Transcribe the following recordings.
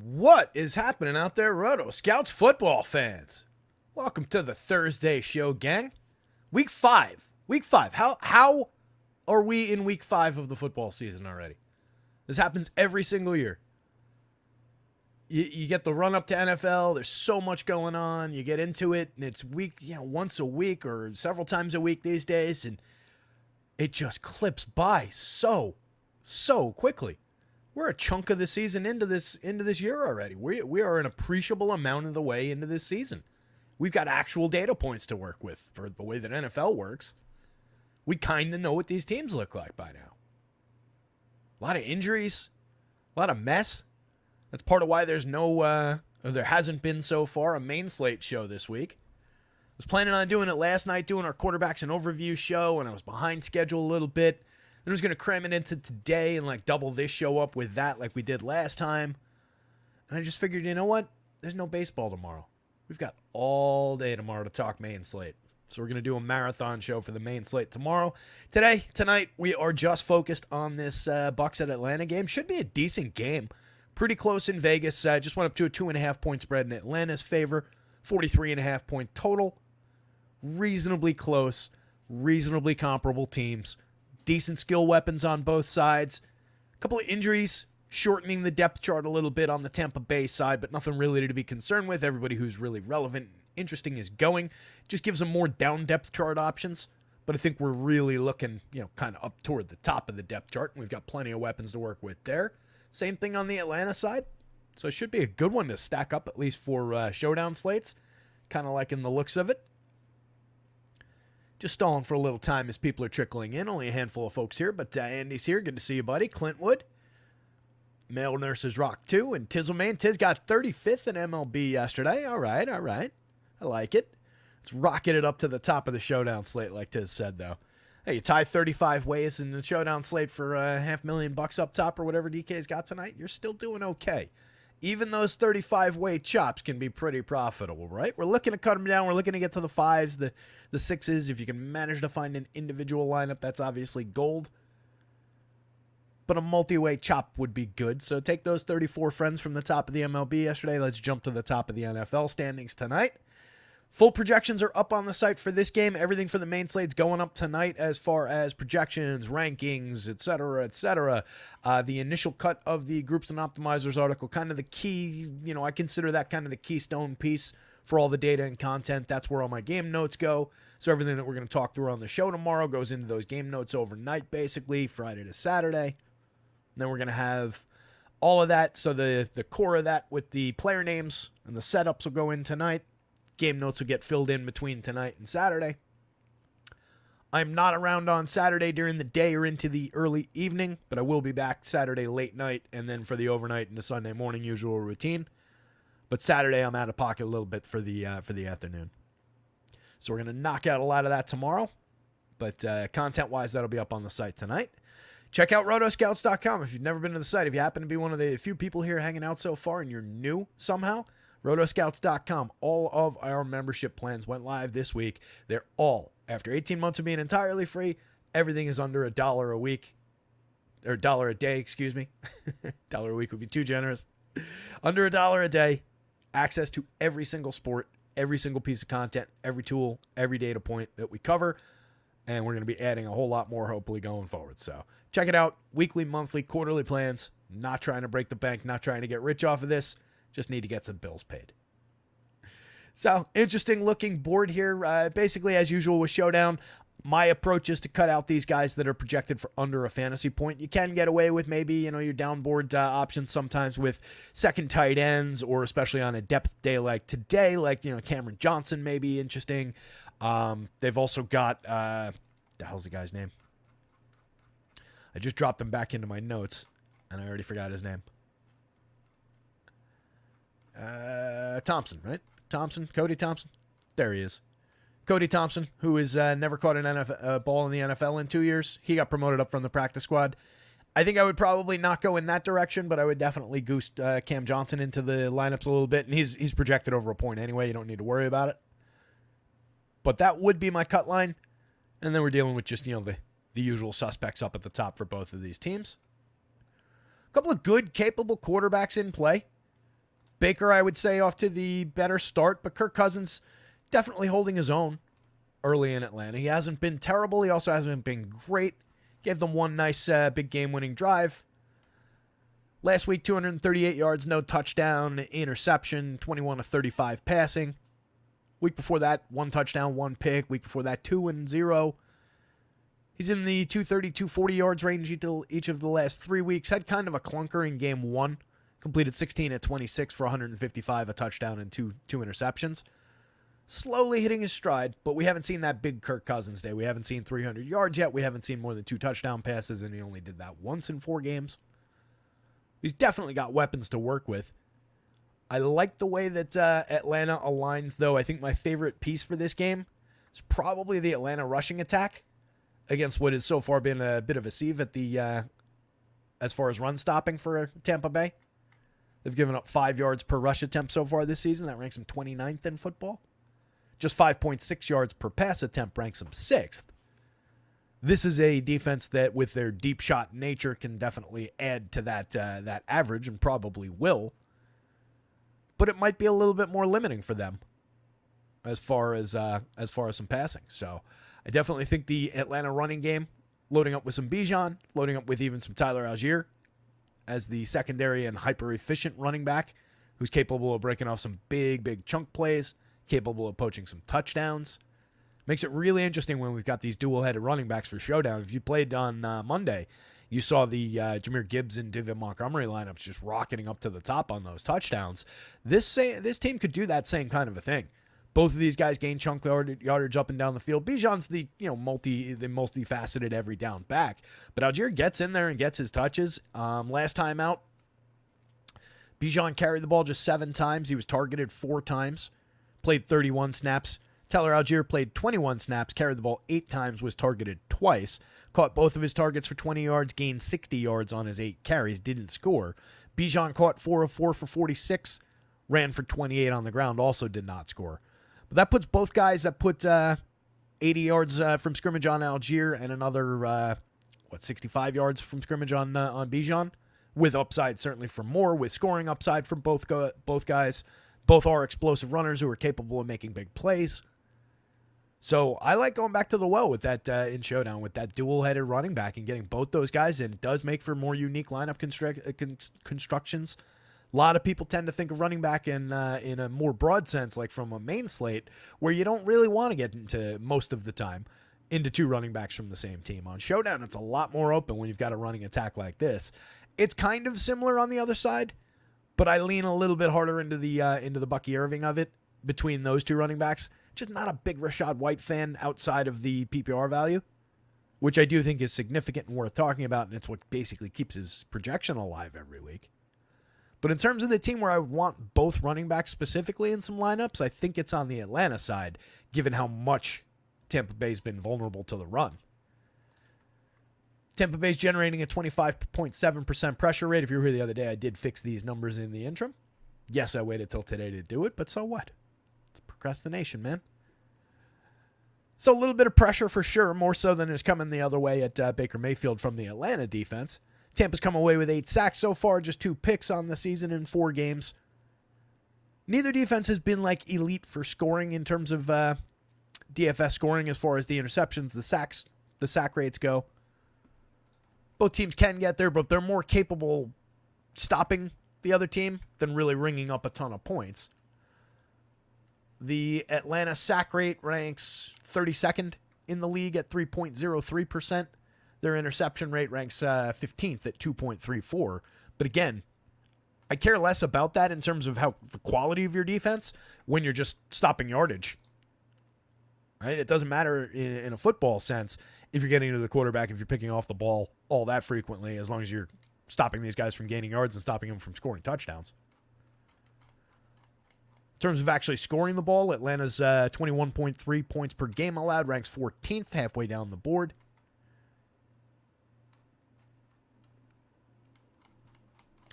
What is happening out there, Roto Scouts football fans? Welcome to the Thursday show, gang. Week 5. Week 5. How are we in week 5 of the football season already? This happens every single year. You get the run up to NFL. There's so much going on. You get into it, and it's once a week or several times a week these days, and it just clips by so quickly. We're a chunk of the season into this year already. We are an appreciable amount of the way into this season. We've got actual data points to work with for the way that NFL works. We kind of know what these teams look like by now. A lot of injuries, a lot of mess. That's part of why there's there hasn't been so far a main slate show this week. I was planning on doing it last night, doing our quarterbacks and overview show, and I was behind schedule a little bit. I was going to cram it into today and double this show up with that like we did last time. And I just figured, you know what? There's no baseball tomorrow. We've got all day tomorrow to talk main slate. So we're going to do a marathon show for the main slate tomorrow. Tonight, we are just focused on this Bucs at Atlanta game. Should be a decent game. Pretty close in Vegas. Just went up to a 2.5 point spread in Atlanta's favor. 43.5 point total. Reasonably close. Reasonably comparable teams. Decent skill weapons on both sides. A couple of injuries, shortening the depth chart a little bit on the Tampa Bay side, but nothing really to be concerned with. Everybody who's really relevant and interesting is going. Just gives them more down depth chart options. But I think we're really looking, kind of up toward the top of the depth chart. And we've got plenty of weapons to work with there. Same thing on the Atlanta side. So it should be a good one to stack up, at least for showdown slates. Kind of liking the looks of it. Just stalling for a little time as people are trickling in. Only a handful of folks here, but Andy's here. Good to see you, buddy. Clintwood. Male Nurses Rock 2. And Tizzleman. Tiz got 35th in MLB yesterday. All right. I like it. Let's rocket it up to the top of the showdown slate, like Tiz said, though. Hey, you tie 35 ways in the showdown slate for $500,000 up top or whatever DK's got tonight. You're still doing okay. Even those 35-way chops can be pretty profitable, right? We're looking to cut them down. We're looking to get to the 5s, the 6s. If you can manage to find an individual lineup, that's obviously gold. But a multi-way chop would be good. So take those 34 friends from the top of the MLB yesterday. Let's jump to the top of the NFL standings tonight. Full projections are up on the site for this game. Everything for the main slate's going up tonight as far as projections, rankings, etc., etc. The initial cut of the Groups and Optimizers article, kind of the key, I consider that kind of the keystone piece for all the data and content. That's where all my game notes go. So everything that we're going to talk through on the show tomorrow goes into those game notes overnight, basically, Friday to Saturday. And then we're going to have all of that. So the core of that with the player names and the setups will go in tonight. Game notes will get filled in between tonight and Saturday. I'm not around on Saturday during the day or into the early evening, but I will be back Saturday late night and then for the overnight and the Sunday morning usual routine. But Saturday I'm out of pocket a little bit for the afternoon. So we're going to knock out a lot of that tomorrow. But content-wise, that'll be up on the site tonight. Check out rotoscouts.com if you've never been to the site. If you happen to be one of the few people here hanging out so far and you're new somehow, rotoscouts.com. All of our membership plans went live this week. They're all, after 18 months of being entirely free, everything is under $1 a week. Or $1 a day, excuse me. $1 a week would be too generous. Under $1 a day. Access to every single sport, every single piece of content, every tool, every data point that we cover. And we're going to be adding a whole lot more, hopefully, going forward. So check it out. Weekly, monthly, quarterly plans. Not trying to break the bank, not trying to get rich off of this. Just need to get some bills paid. So, interesting looking board here. Basically, as usual with Showdown, my approach is to cut out these guys that are projected for under a fantasy point. You can get away with maybe, your downboard options sometimes with second tight ends or especially on a depth day like today, like, Cameron Johnson may be interesting. They've also got, the hell's the guy's name? I just dropped them back into my notes and I already forgot his name. Thompson, right? Cody Thompson. There he is. Cody Thompson, who has never caught an ball in the NFL in 2 years. He got promoted up from the practice squad. I think I would probably not go in that direction, but I would definitely goose Cam Johnson into the lineups a little bit. And he's projected over a point anyway. You don't need to worry about it. But that would be my cut line. And then we're dealing with just, the usual suspects up at the top for both of these teams. A couple of good, capable quarterbacks in play. Baker, I would say, off to the better start, but Kirk Cousins definitely holding his own early in Atlanta. He hasn't been terrible. He also hasn't been great. Gave them one nice big game-winning drive. Last week, 238 yards, no touchdown, interception, 21 of 35 passing. Week before that, 1 touchdown, 1 pick. Week before that, 2-0. He's in the 230, 240 yards range each of the last 3 weeks. Had kind of a clunker in game 1. Completed 16 at 26 for 155, a touchdown, and two interceptions. Slowly hitting his stride, but we haven't seen that big Kirk Cousins day. We haven't seen 300 yards yet. We haven't seen more than 2 touchdown passes, and he only did that once in 4 games. He's definitely got weapons to work with. I like the way that Atlanta aligns, though. I think my favorite piece for this game is probably the Atlanta rushing attack against what has so far been a bit of a sieve at the as far as run stopping for Tampa Bay. They've given up 5 yards per rush attempt so far this season. That ranks them 29th in football. Just 5.6 yards per pass attempt ranks them 6th. This is a defense that, with their deep shot nature, can definitely add to that average, and probably will. But it might be a little bit more limiting for them as far as some passing. So I definitely think the Atlanta running game, loading up with some Bijan, loading up with even some Tyler Algier as the secondary and hyper-efficient running back who's capable of breaking off some big chunk plays, capable of poaching some touchdowns. Makes it really interesting when we've got these dual-headed running backs for Showdown. If you played on Monday, you saw the Jahmyr Gibbs and David Montgomery lineups just rocketing up to the top on those touchdowns. This team could do that same kind of a thing. Both of these guys gain chunk yardage up and down the field. Bijan's the multifaceted every down back, but Algier gets in there and gets his touches. Last time out, Bijan carried the ball just 7 times. He was targeted 4 times, played 31 snaps. Tyler Algier played 21 snaps, carried the ball 8 times, was targeted twice, caught both of his targets for 20 yards, gained 60 yards on his 8 carries, didn't score. Bijan caught 4 of 4 for 46, ran for 28 on the ground, also did not score. But that puts both guys that put 80 yards from scrimmage on Algier and another 65 yards from scrimmage on Bijan, with upside certainly for more, with scoring upside from both guys. Both are explosive runners who are capable of making big plays. So I like going back to the well with that in Showdown, with that dual-headed running back and getting both those guys in. It does make for more unique lineup constructions. A lot of people tend to think of running back in a more broad sense, like from a main slate, where you don't really want to get into, most of the time, into 2 running backs from the same team. On Showdown, it's a lot more open when you've got a running attack like this. It's kind of similar on the other side, but I lean a little bit harder into the Bucky Irving of it between those 2 running backs. Just not a big Rachaad White fan outside of the PPR value, which I do think is significant and worth talking about, and it's what basically keeps his projection alive every week. But in terms of the team where I would want both running backs specifically in some lineups, I think it's on the Atlanta side, given how much Tampa Bay's been vulnerable to the run. Tampa Bay's generating a 25.7% pressure rate. If you were here the other day, I did fix these numbers in the interim. Yes, I waited till today to do it, but so what? It's procrastination, man. So a little bit of pressure for sure, more so than is coming the other way at Baker Mayfield from the Atlanta defense. Tampa's come away with 8 sacks so far, just 2 picks on the season in 4 games. Neither defense has been like elite for scoring in terms of DFS scoring as far as the interceptions, the sack rates go. Both teams can get there, but they're more capable stopping the other team than really ringing up a ton of points. The Atlanta sack rate ranks 32nd in the league at 3.03%. Their interception rate ranks 15th at 2.34. But again, I care less about that in terms of how the quality of your defense when you're just stopping yardage. Right? It doesn't matter in a football sense if you're getting to the quarterback, if you're picking off the ball all that frequently, as long as you're stopping these guys from gaining yards and stopping them from scoring touchdowns. In terms of actually scoring the ball, Atlanta's 21.3 points per game allowed, ranks 14th, halfway down the board.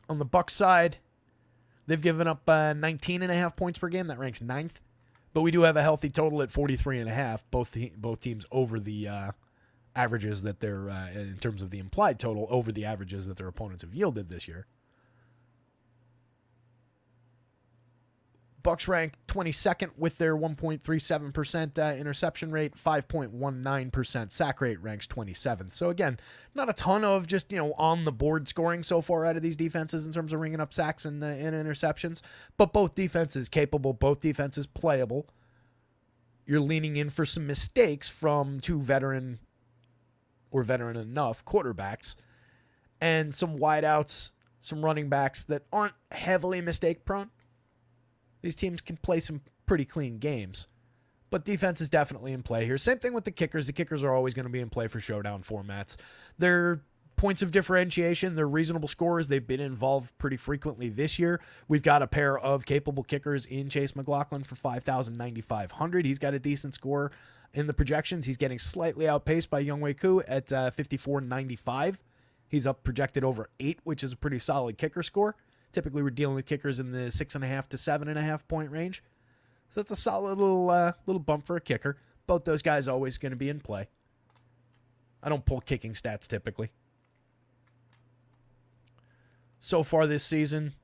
On the Bucs side, they've given up 19.5 points per game. That ranks 9th. But we do have a healthy total at 43.5. Both teams over the averages that they're, in terms of the implied total, over the averages that their opponents have yielded this year. Bucks rank 22nd with their 1.37% interception rate, 5.19% sack rate, ranks 27th. So again, not a ton of just, on the board scoring so far out of these defenses in terms of ringing up sacks and interceptions, but both defenses capable, both defenses playable. You're leaning in for some mistakes from two veteran enough quarterbacks and some wideouts, some running backs that aren't heavily mistake prone. These teams can play some pretty clean games, but defense is definitely in play here. Same thing with the kickers. The kickers are always going to be in play for showdown formats. They're points of differentiation. They're reasonable scorers. They've been involved pretty frequently this year. We've got a pair of capable kickers in Chase McLaughlin for 5,900. He's got a decent score in the projections. He's getting slightly outpaced by Younghoe Koo at 5,495. He's up projected over 8, which is a pretty solid kicker score. Typically, we're dealing with kickers in the 6.5 to 7.5 point range. So that's a solid little bump for a kicker. Both those guys always going to be in play. I don't pull kicking stats typically. So far this season,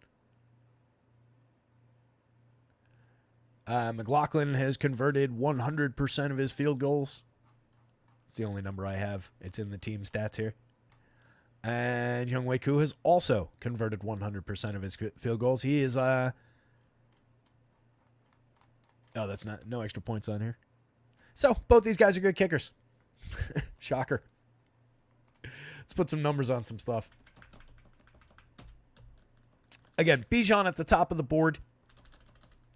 McLaughlin has converted 100% of his field goals. It's the only number I have. It's in the team stats here. And Younghoe Koo has also converted 100% of his field goals. He is that's not no extra points on here. So both these guys are good kickers. Shocker. Let's put some numbers on some stuff. Again, Bijan at the top of the board.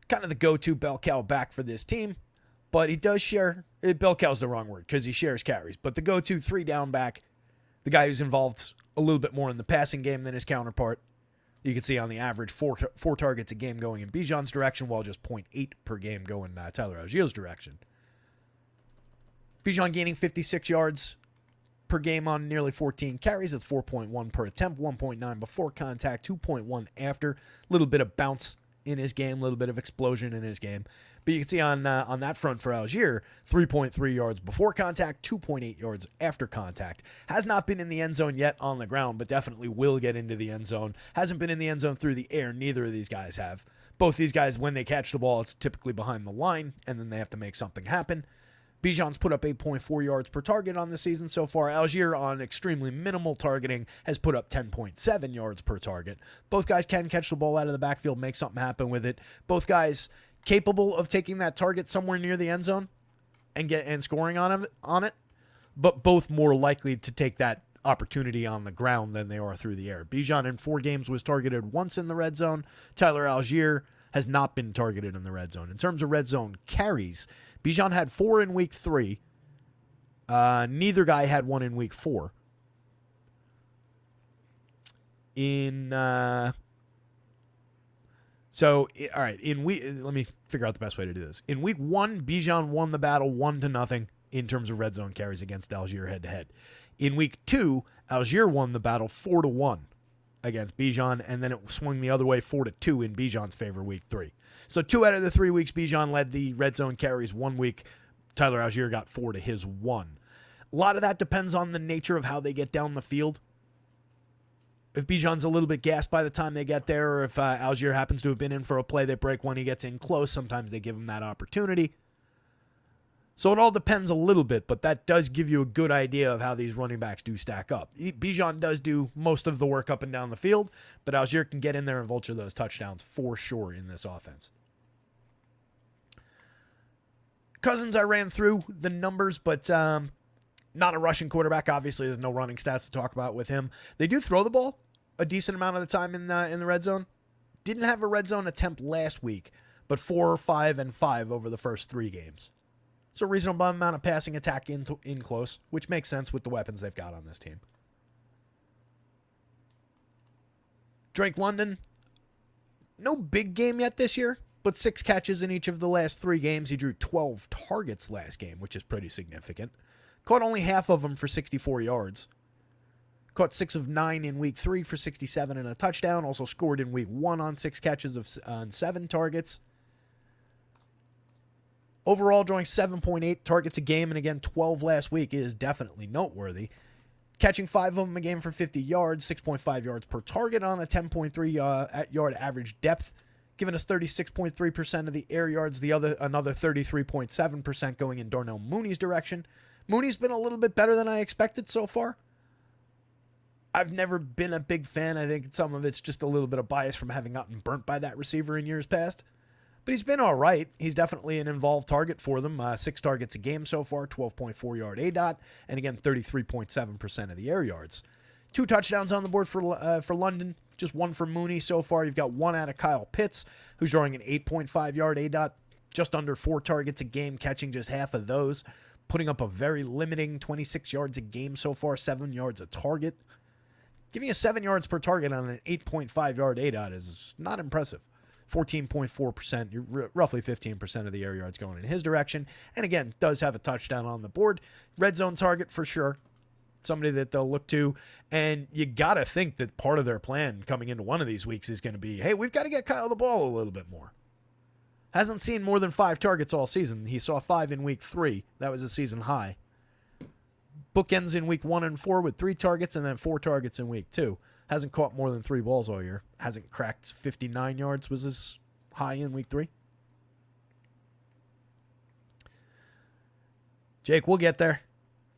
Kind of the go-to bell cow back for this team. But he does share... Bell cow's the wrong word because he shares carries. But the go-to 3-down back, the guy who's involved a little bit more in the passing game than his counterpart. You can see on the average, four targets a game going in Bijan's direction, while just 0.8 per game going Tyler Allgeier's direction. Bijan gaining 56 yards per game on nearly 14 carries. That's 4.1 per attempt, 1.9 before contact, 2.1 after. A little bit of bounce in his game, a little bit of explosion in his game. But you can see on that front for Allgeier, 3.3 yards before contact, 2.8 yards after contact. Has not been in the end zone yet on the ground, but definitely will get into the end zone. Hasn't been in the end zone through the air. Neither of these guys have. Both these guys, when they catch the ball, it's typically behind the line, and then they have to make something happen. Bijan's put up 8.4 yards per target on the season so far. Allgeier, on extremely minimal targeting, has put up 10.7 yards per target. Both guys can catch the ball out of the backfield, make something happen with it. Both guys capable of taking that target somewhere near the end zone and scoring on it, but both more likely to take that opportunity on the ground than they are through the air. Bijan in 4 games was targeted once in the red zone. Tyler Allgeier has not been targeted in the red zone. In terms of red zone carries, Bijan had 4 in week 3. Neither guy had 1 in week 4. Let me figure out the best way to do this. In week 1, Bijan won the battle 1-0 in terms of red zone carries against Allgeier head-to-head. In week 2, Allgeier won the battle 4-1 against Bijan, and then it swung the other way 4-2 in Bijan's favor week 3. So 2 out of the 3 weeks, Bijan led the red zone carries. 1 week, Tyler Allgeier got 4 to his 1. A lot of that depends on the nature of how they get down the field. If Bijan's a little bit gassed by the time they get there, or if Allgeier happens to have been in for a play, they break when he gets in close. Sometimes they give him that opportunity. So it all depends a little bit, but that does give you a good idea of how these running backs do stack up. Bijan does do most of the work up and down the field, but Allgeier can get in there and vulture those touchdowns for sure in this offense. Cousins, I ran through the numbers, but not a rushing quarterback. Obviously, there's no running stats to talk about with him. They do throw the ball a decent amount of the time in the red zone. Didn't have a red zone attempt last week, but 4, 5, and 5 over the first 3 games. So a reasonable amount of passing attack in close, which makes sense with the weapons they've got on this team. Drake London, no big game yet this year, but 6 catches in each of the last 3 games. He drew 12 targets last game, which is pretty significant. Caught only half of them for 64 yards. Caught 6 of 9 in week 3 for 67 and a touchdown. Also scored in week 1 on 6 catches on 7 targets. Overall, drawing 7.8 targets a game, and again, 12 last week is definitely noteworthy. Catching 5 of them a game for 50 yards, 6.5 yards per target on a 10.3 yard average depth giving us 36.3% of the air yards, another 33.7% going in Darnell Mooney's direction. Mooney's been a little bit better than I expected so far. I've never been a big fan. I think some of it's just a little bit of bias from having gotten burnt by that receiver in years past. But he's been all right. He's definitely an involved target for them. 6 targets a game so far, 12.4 yard ADOT, and again, 33.7% of the air yards. 2 touchdowns on the board for London. Just 1 for Mooney so far. You've got 1 out of Kyle Pitts, who's drawing an 8.5 yard ADOT, just under 4 targets a game, catching just half of those, putting up a very limiting 26 yards a game so far, 7 yards a target. Giving us 7 yards per target on an 8.5 yard ADOT is not impressive. 14.4%, roughly 15% of the air yards going in his direction. And again, does have a touchdown on the board. Red zone target for sure. Somebody that they'll look to. And you got to think that part of their plan coming into one of these weeks is going to be, hey, we've got to get Kyle the ball a little bit more. Hasn't seen more than 5 targets all season. He saw 5 in week 3. That was a season high. Bookends in week 1 and 4 with 3 targets and then 4 targets in week 2. Hasn't caught more than 3 balls all year. Hasn't cracked 59 yards was his high in week 3. Jake, we'll get there.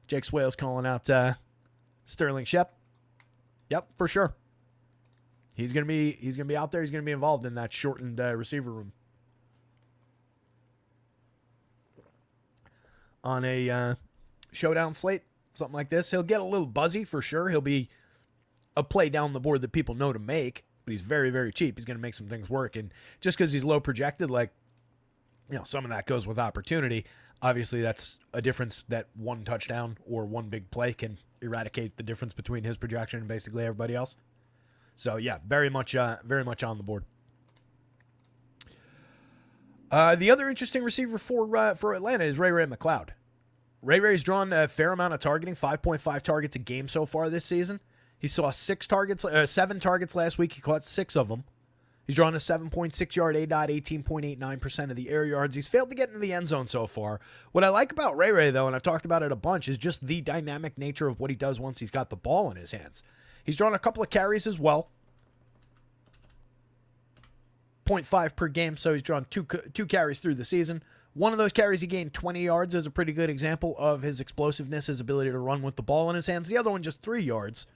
Jake Swale's calling out Sterling Shep. Yep, for sure. He's gonna be out there. He's gonna be involved in that shortened receiver room. On a showdown slate, something like this, he'll get a little buzzy for sure. He'll be a play down the board that people know to make, but he's very, very cheap. He's going to make some things work. And just because he's low projected, some of that goes with opportunity. Obviously, that's a difference that 1 touchdown or 1 big play can eradicate the difference between his projection and basically everybody else. So, yeah, very much on the board. The other interesting receiver for Atlanta is Ray McCloud. Ray's drawn a fair amount of targeting, 5.5 targets a game so far this season. He saw 7 targets last week. He caught 6 of them. He's drawn a 7.6 yard ADOT, 18.89% of the air yards. He's failed to get into the end zone so far. What I like about Ray, though, and I've talked about it a bunch, is just the dynamic nature of what he does once he's got the ball in his hands. He's drawn a couple of carries as well. 0.5 per game, so he's drawn 2 carries through the season. One of those carries he gained 20 yards is a pretty good example of his explosiveness, his ability to run with the ball in his hands. The other one just 3 yards.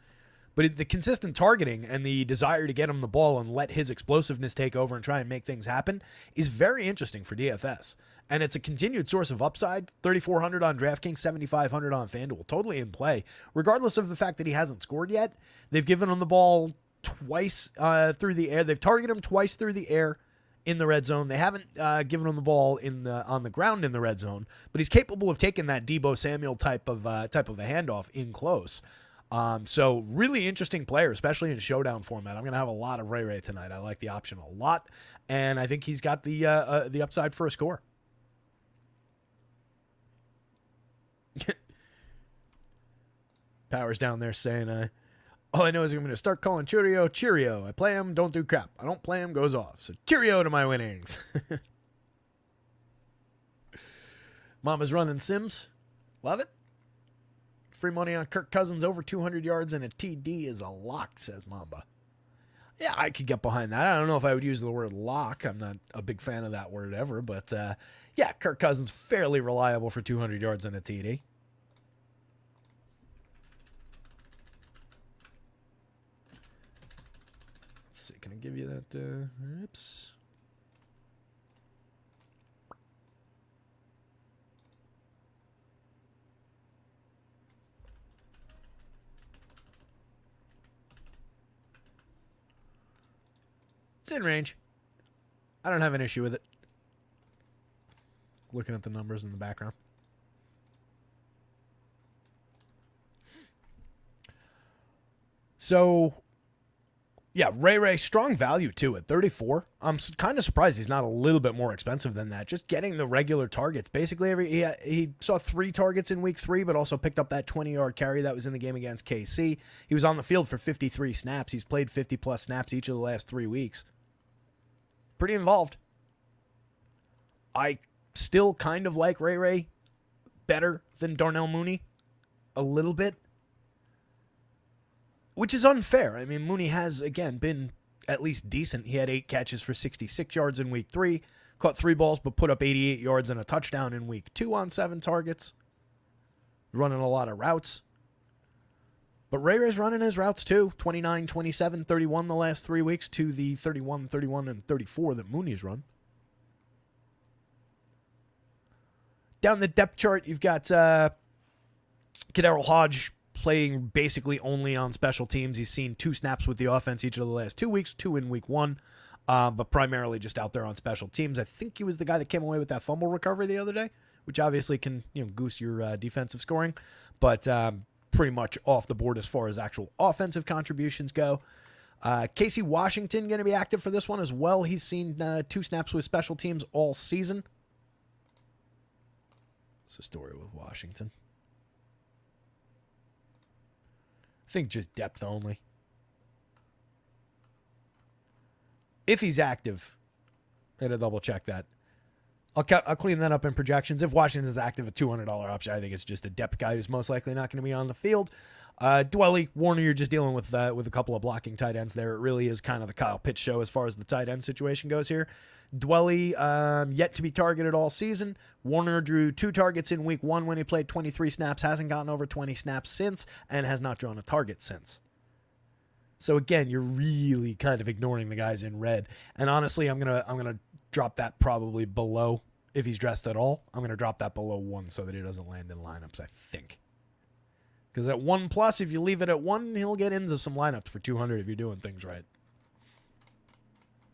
But the consistent targeting and the desire to get him the ball and let his explosiveness take over and try and make things happen is very interesting for DFS. And it's a continued source of upside. 3,400 on DraftKings, 7,500 on FanDuel. Totally in play. Regardless of the fact that he hasn't scored yet, they've given him the ball twice through the air. They've targeted him twice through the air in the red zone. They haven't given him the ball on the ground in the red zone, but he's capable of taking that Deebo Samuel type of a handoff in close. So really interesting player, especially in showdown format. I'm going to have a lot of Ray tonight. I like the option a lot, and I think he's got the upside for a score. Powers down there saying, all I know is I'm going to start calling Cheerio. I play him, don't do crap. I don't play him, goes off. So cheerio to my winnings. Mama's running Sims. Love it. Free money on Kirk Cousins over 200 yards and a TD is a lock, says Mamba. Yeah, I could get behind that. I don't know if I would use the word lock. I'm not a big fan of that word ever. But, yeah, Kirk Cousins fairly reliable for 200 yards and a TD. Let's see. Can I give you that? Oops. It's in range. I don't have an issue with it. Looking at the numbers in the background. So, yeah, Ray, strong value too at 34. I'm kind of surprised he's not a little bit more expensive than that. Just getting the regular targets. Basically, he saw 3 targets in week 3, but also picked up that 20-yard carry that was in the game against KC. He was on the field for 53 snaps. He's played 50-plus snaps each of the last 3 weeks. Pretty involved. I still kind of like Ray better than Darnell Mooney a little bit, which is unfair. I mean, Mooney has, again, been at least decent. He had 8 catches for 66 yards in week 3, caught 3 balls, but put up 88 yards and a touchdown in week 2 on 7 targets. Running a lot of routes. But Ray's running his routes too. 29, 27, 31 the last 3 weeks to the 31, 31, and 34 that Mooney's run. Down the depth chart, you've got Kadarius Hodge playing basically only on special teams. He's seen 2 snaps with the offense each of the last 2 weeks, 2 in week 1, but primarily just out there on special teams. I think he was the guy that came away with that fumble recovery the other day, which obviously can goose your defensive scoring, but pretty much off the board as far as actual offensive contributions go. Casey Washington going to be active for this one as well. He's seen 2 snaps with special teams all season. It's a story with Washington. I think just depth only. If he's active, I gotta double check that. I'll clean that up in projections. If Washington's active, a $200 option, I think it's just a depth guy who's most likely not going to be on the field. Dwelly, Warner, you're just dealing with a couple of blocking tight ends there. It really is kind of the Kyle Pitts show as far as the tight end situation goes here. Dwelly, yet to be targeted all season. Warner drew 2 targets in week 1 when he played 23 snaps, hasn't gotten over 20 snaps since, and has not drawn a target since. So again, you're really kind of ignoring the guys in red. And honestly, I'm gonna drop that probably below, if he's dressed at all. I'm gonna drop that below 1 so that he doesn't land in lineups, I think. Because at 1+, if you leave it at 1, he'll get into some lineups for 200 if you're doing things right.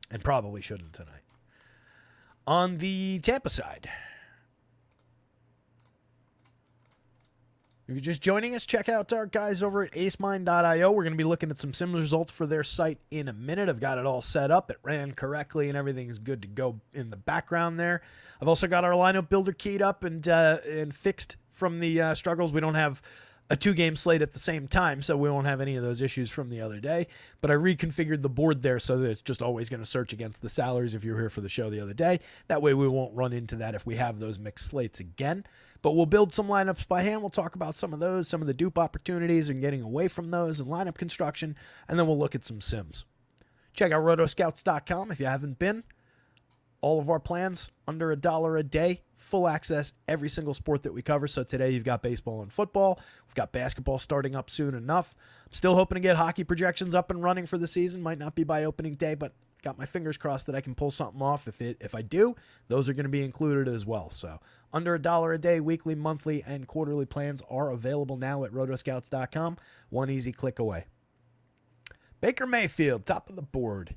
And probably shouldn't tonight. On the Tampa side, if you're just joining us, check out our guys over at acemine.io. We're going to be looking at some sim results for their site in a minute. I've got it all set up. It ran correctly, and everything is good to go in the background there. I've also got our lineup builder keyed up and fixed from the struggles. We don't have a 2-game slate at the same time, so we won't have any of those issues from the other day. But I reconfigured the board there so that it's just always going to search against the salaries if you were here for the show the other day. That way we won't run into that if we have those mixed slates again. But we'll build some lineups by hand. We'll talk about some of those, some of the dupe opportunities and getting away from those and lineup construction, and then we'll look at some sims. Check out rotoscouts.com if you haven't been. All of our plans under $1 a day, full access, every single sport that we cover. So today you've got baseball and football. We've got basketball starting up soon enough. I'm still hoping to get hockey projections up and running for the season. Might not be by opening day, but got my fingers crossed that I can pull something off. If I do, those are going to be included as well. So under $1 a day, weekly, monthly, and quarterly plans are available now at rotoscouts.com. One easy click away. Baker Mayfield, top of the board,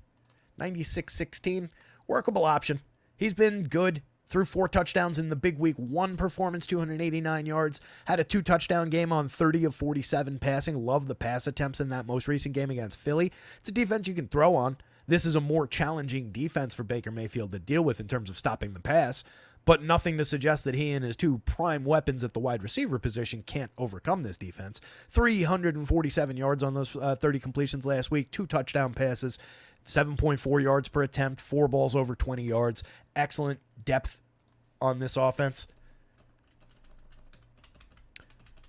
96-16. Workable option. He's been good. Threw 4 touchdowns in the big week 1 performance, 289 yards. Had a 2-touchdown game on 30 of 47 passing. Love the pass attempts in that most recent game against Philly. It's a defense you can throw on. This is a more challenging defense for Baker Mayfield to deal with in terms of stopping the pass, but nothing to suggest that he and his 2 prime weapons at the wide receiver position can't overcome this defense. 347 yards on those 30 completions last week, 2 touchdown passes. 7.4 yards per attempt, 4 balls over 20 yards. Excellent depth on this offense.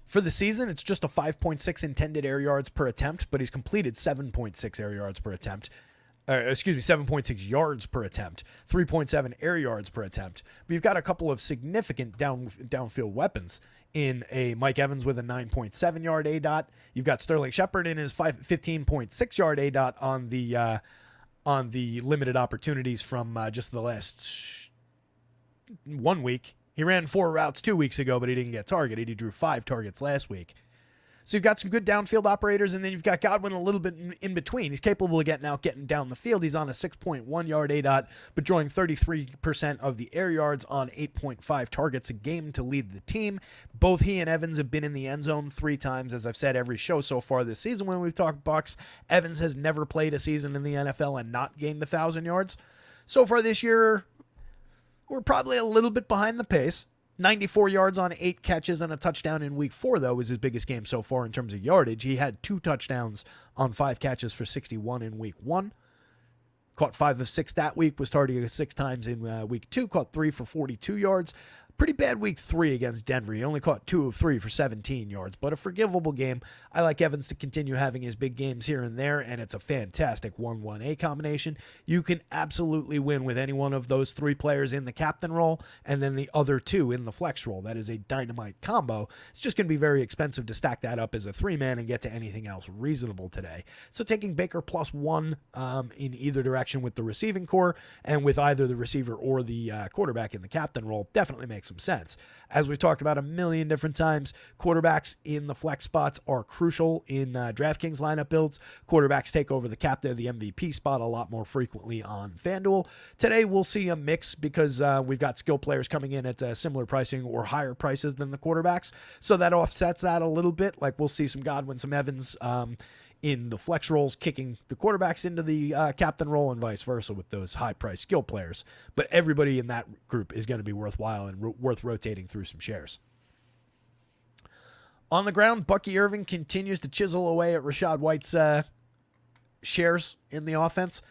For the season, it's just a 5.6 intended air yards per attempt, but he's completed 7.6 air yards per attempt. 7.6 yards per attempt, 3.7 air yards per attempt. But you've got a couple of significant downfield weapons in a Mike Evans with a 9.7 yard ADOT. You've got Sterling Shepard in his 15.6 yard ADOT on the limited opportunities from just the last 1 week. He ran 4 routes 2 weeks ago, but he didn't get targeted. He drew 5 targets last week. So you've got some good downfield operators, and then you've got Godwin a little bit in between. He's capable of getting down the field. He's on a 6.1 yard ADOT, but drawing 33% of the air yards on 8.5 targets a game to lead the team. Both he and Evans have been in the end zone 3 times, as I've said every show so far this season when we've talked Bucs. Evans has never played a season in the NFL and not gained 1,000 yards. So far this year, we're probably a little bit behind the pace. 94 yards on 8 catches and a touchdown in week 4, though, was his biggest game so far in terms of yardage. He had 2 touchdowns on 5 catches for 61 in week 1. Caught 5 of 6 that week, was targeted 6 times in week 2, caught 3 for 42 yards. Pretty bad week 3 against Denver. He only caught 2 of 3 for 17 yards, but a forgivable game. I like Evans to continue having his big games here and there, and it's a fantastic 1-1-A combination. You can absolutely win with any one of those 3 players in the captain role, and then the other 2 in the flex role. That is a dynamite combo. It's just going to be very expensive to stack that up as a 3-man and get to anything else reasonable today. So taking Baker +1 in either direction with the receiving core and with either the receiver or the quarterback in the captain role definitely makes some sense. As we've talked about a million different times, quarterbacks in the flex spots are crucial in DraftKings lineup builds. Quarterbacks take over the captain, the MVP spot a lot more frequently on FanDuel. Today we'll see a mix because we've got skill players coming in at similar pricing or higher prices than the quarterbacks, so that offsets that a little bit. Like we'll see some Godwin, some Evans in the flex roles, kicking the quarterbacks into the captain role and vice versa with those high-priced skill players. But everybody in that group is going to be worthwhile and worth rotating through some shares. On the ground, Bucky Irving continues to chisel away at Rachaad White's shares in the offense.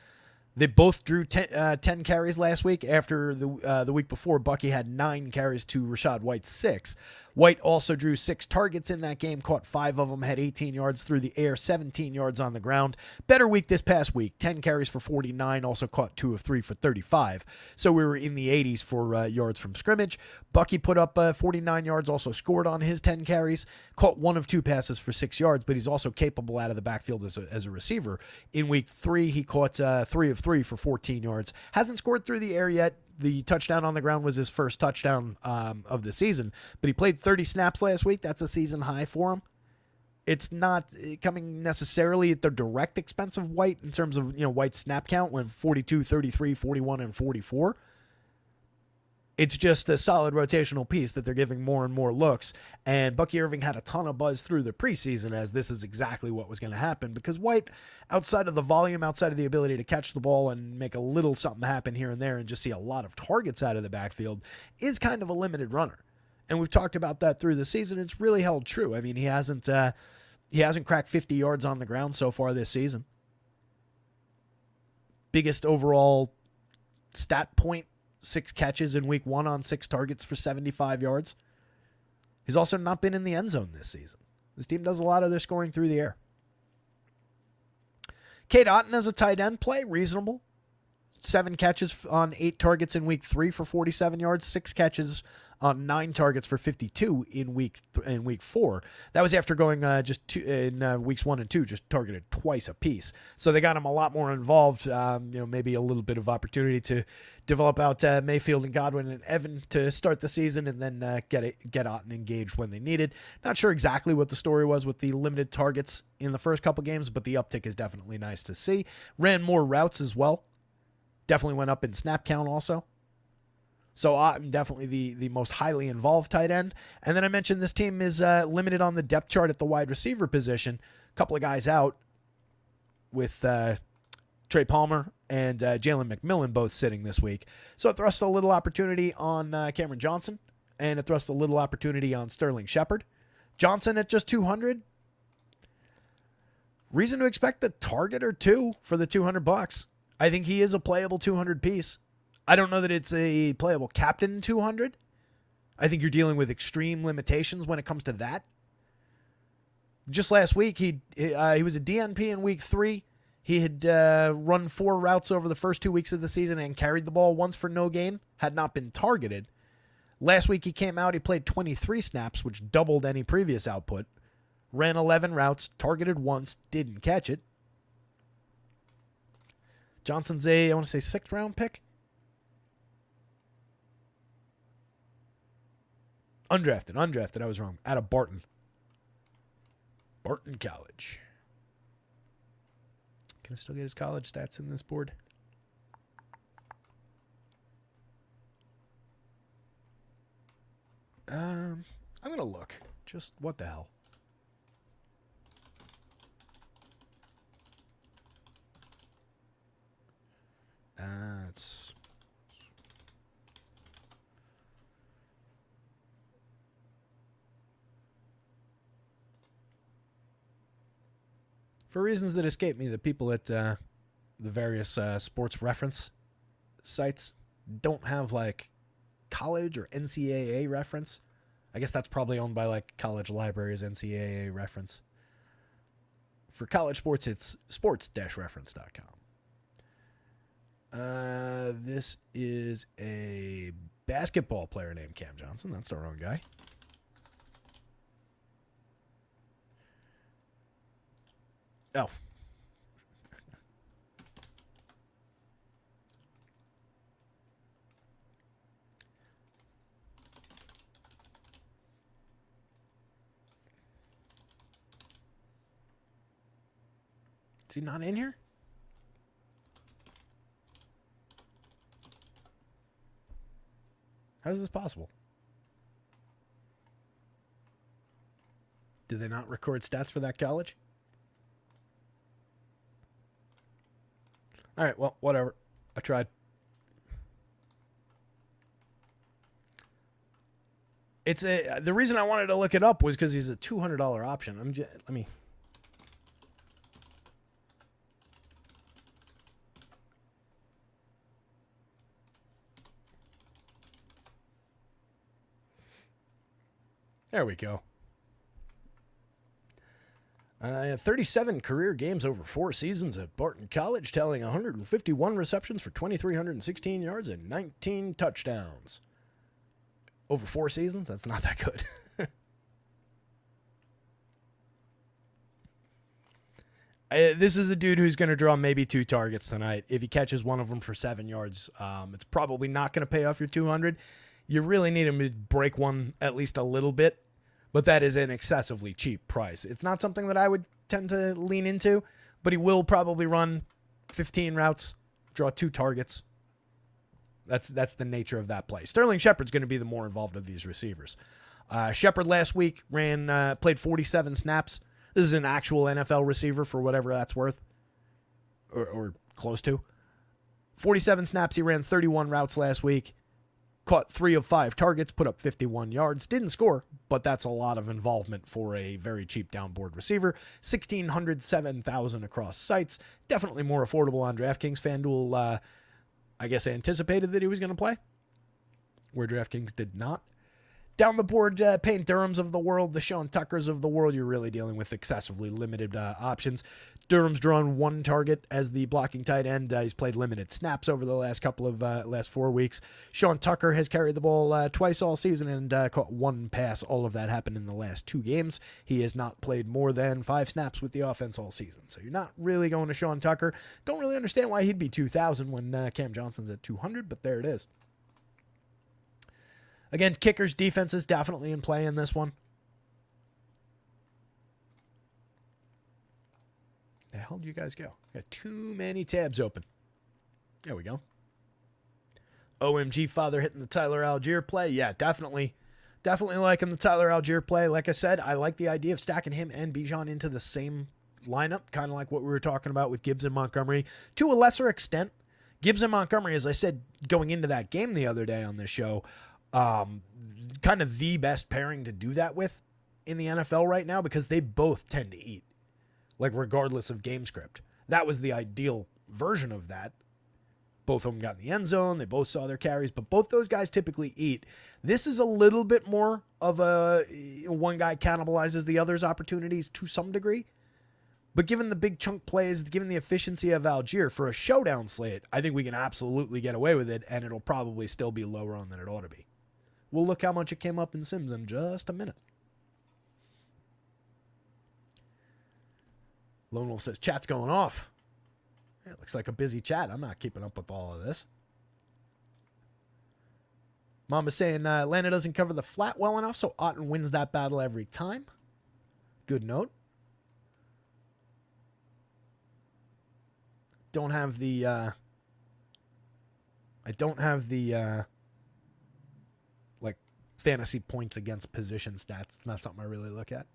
They both drew 10 carries last week. After the week before, Bucky had 9 carries to Rachaad White's 6. White also drew 6 targets in that game, caught 5 of them, had 18 yards through the air, 17 yards on the ground. Better week this past week, 10 carries for 49, also caught 2 of 3 for 35. So we were in the 80s for yards from scrimmage. Bucky put up 49 yards, also scored on his 10 carries, caught 1 of 2 passes for 6 yards, but he's also capable out of the backfield as a receiver. In week 3, he caught 3 of 3 for 14 yards. Hasn't scored through the air yet. The touchdown on the ground was his first touchdown of the season, but he played 30 snaps last week. That's a season high for him. It's not coming necessarily at the direct expense of White in terms of White's snap count when 42, 33, 41, and 44. It's just a solid rotational piece that they're giving more and more looks. And Bucky Irving had a ton of buzz through the preseason as this is exactly what was going to happen because White, outside of the volume, outside of the ability to catch the ball and make a little something happen here and there and just see a lot of targets out of the backfield, is kind of a limited runner. And we've talked about that through the season. It's really held true. I mean, he hasn't cracked 50 yards on the ground so far this season. Biggest overall stat point, 6 catches in week 1 on 6 targets for 75 yards. He's also not been in the end zone this season. This team does a lot of their scoring through the air. Cade Otton as a tight end play, reasonable. 7 catches on 8 targets in week 3 for 47 yards, 6 catches on 9 targets for 52 in week 4. That was after going in weeks 1 and 2, just targeted twice a piece. So they got him a lot more involved. Maybe a little bit of opportunity to develop out Mayfield and Godwin and Evan to start the season, and then get Otton engaged when they needed. Not sure exactly what the story was with the limited targets in the first couple games, but the uptick is definitely nice to see. Ran more routes as well. Definitely went up in snap count also. So Otton definitely the most highly involved tight end. And then I mentioned this team is limited on the depth chart at the wide receiver position. A couple of guys out with Trey Palmer and Jalen McMillan both sitting this week. So it thrusts a little opportunity on Cameron Johnson, and it thrusts a little opportunity on Sterling Shepard. Johnson at just 200. Reason to expect a target or 2 for the $200. I think he is a playable 200 piece. I don't know that it's a playable captain 200. I think you're dealing with extreme limitations when it comes to that. Just last week, he was a DNP in week 3. He had run 4 routes over the first 2 weeks of the season and carried the ball once for no gain, had not been targeted. Last week he came out, he played 23 snaps, which doubled any previous output. Ran 11 routes, targeted once, didn't catch it. Johnson's I want to say 6th round pick. Undrafted, I was wrong. Out of Barton College. Can I still get his college stats in this board? I'm going to look. Just what the hell? It's for reasons that escape me, the people at the various sports reference sites don't have like college or NCAA reference. I guess that's probably owned by like College Libraries, NCAA reference. For college sports, it's sports-reference.com. This is a basketball player named Cam Johnson. That's the wrong guy. Oh. Is he not in here? How is this possible? Did they not record stats for that college? All right, well, whatever. I tried. The reason I wanted to look it up was because he's a $200 option. Let me. There we go. 37 career games over 4 seasons at Barton College, tallying 151 receptions for 2,316 yards and 19 touchdowns. Over 4 seasons? That's not that good. This is a dude who's going to draw maybe 2 targets tonight. If he catches one of them for 7 yards, it's probably not going to pay off your 200. You really need him to break one at least a little bit, but that is an excessively cheap price. It's not something that I would tend to lean into, but he will probably run 15 routes, draw 2 targets. That's the nature of that play. Sterling Shepard's going to be the more involved of these receivers. Shepard last week played 47 snaps. This is an actual NFL receiver for whatever that's worth, or close to. 47 snaps. He ran 31 routes last week. Caught 3 of 5 targets, put up 51 yards. Didn't score, but that's a lot of involvement for a very cheap downboard receiver. 1,607,000 across sites. Definitely more affordable on DraftKings. FanDuel, I guess, anticipated that he was going to play, where DraftKings did not. Down the board, Payne Durham's of the world, the Sean Tuckers of the world, you're really dealing with excessively limited options. Durham's drawn 1 target as the blocking tight end. He's played limited snaps over the last 4 weeks. Sean Tucker has carried the ball twice all season and caught 1 pass. All of that happened in the last 2 games. He has not played more than 5 snaps with the offense all season. So you're not really going to Sean Tucker. Don't really understand why he'd be 2,000 when Cam Johnson's at 200, but there it is. Again, kickers' defense is definitely in play in this one. The hell did you guys go? Got too many tabs open. There we go. OMG Father hitting the Tyler Algier play. Yeah, definitely. Definitely liking the Tyler Algier play. Like I said, I like the idea of stacking him and Bijan into the same lineup, kind of like what we were talking about with Gibbs and Montgomery. To a lesser extent, Gibbs and Montgomery, as I said, going into that game the other day on this show, kind of the best pairing to do that with in the NFL right now because they both tend to eat, like regardless of game script. That was the ideal version of that. Both of them got in the end zone. They both saw their carries, but both those guys typically eat. This is a little bit more of a one guy cannibalizes the other's opportunities to some degree. But given the big chunk plays, given the efficiency of Algier for a showdown slate, I think we can absolutely get away with it, and it'll probably still be lower on than it ought to be. We'll look how much it came up in Sims in just a minute. Lone Wolf says, chat's going off. It looks like a busy chat. I'm not keeping up with all of this. Mama's saying Atlanta doesn't cover the flat well enough, so Otten wins that battle every time. Good note. Don't have the like fantasy points against position stats. It's not something I really look at.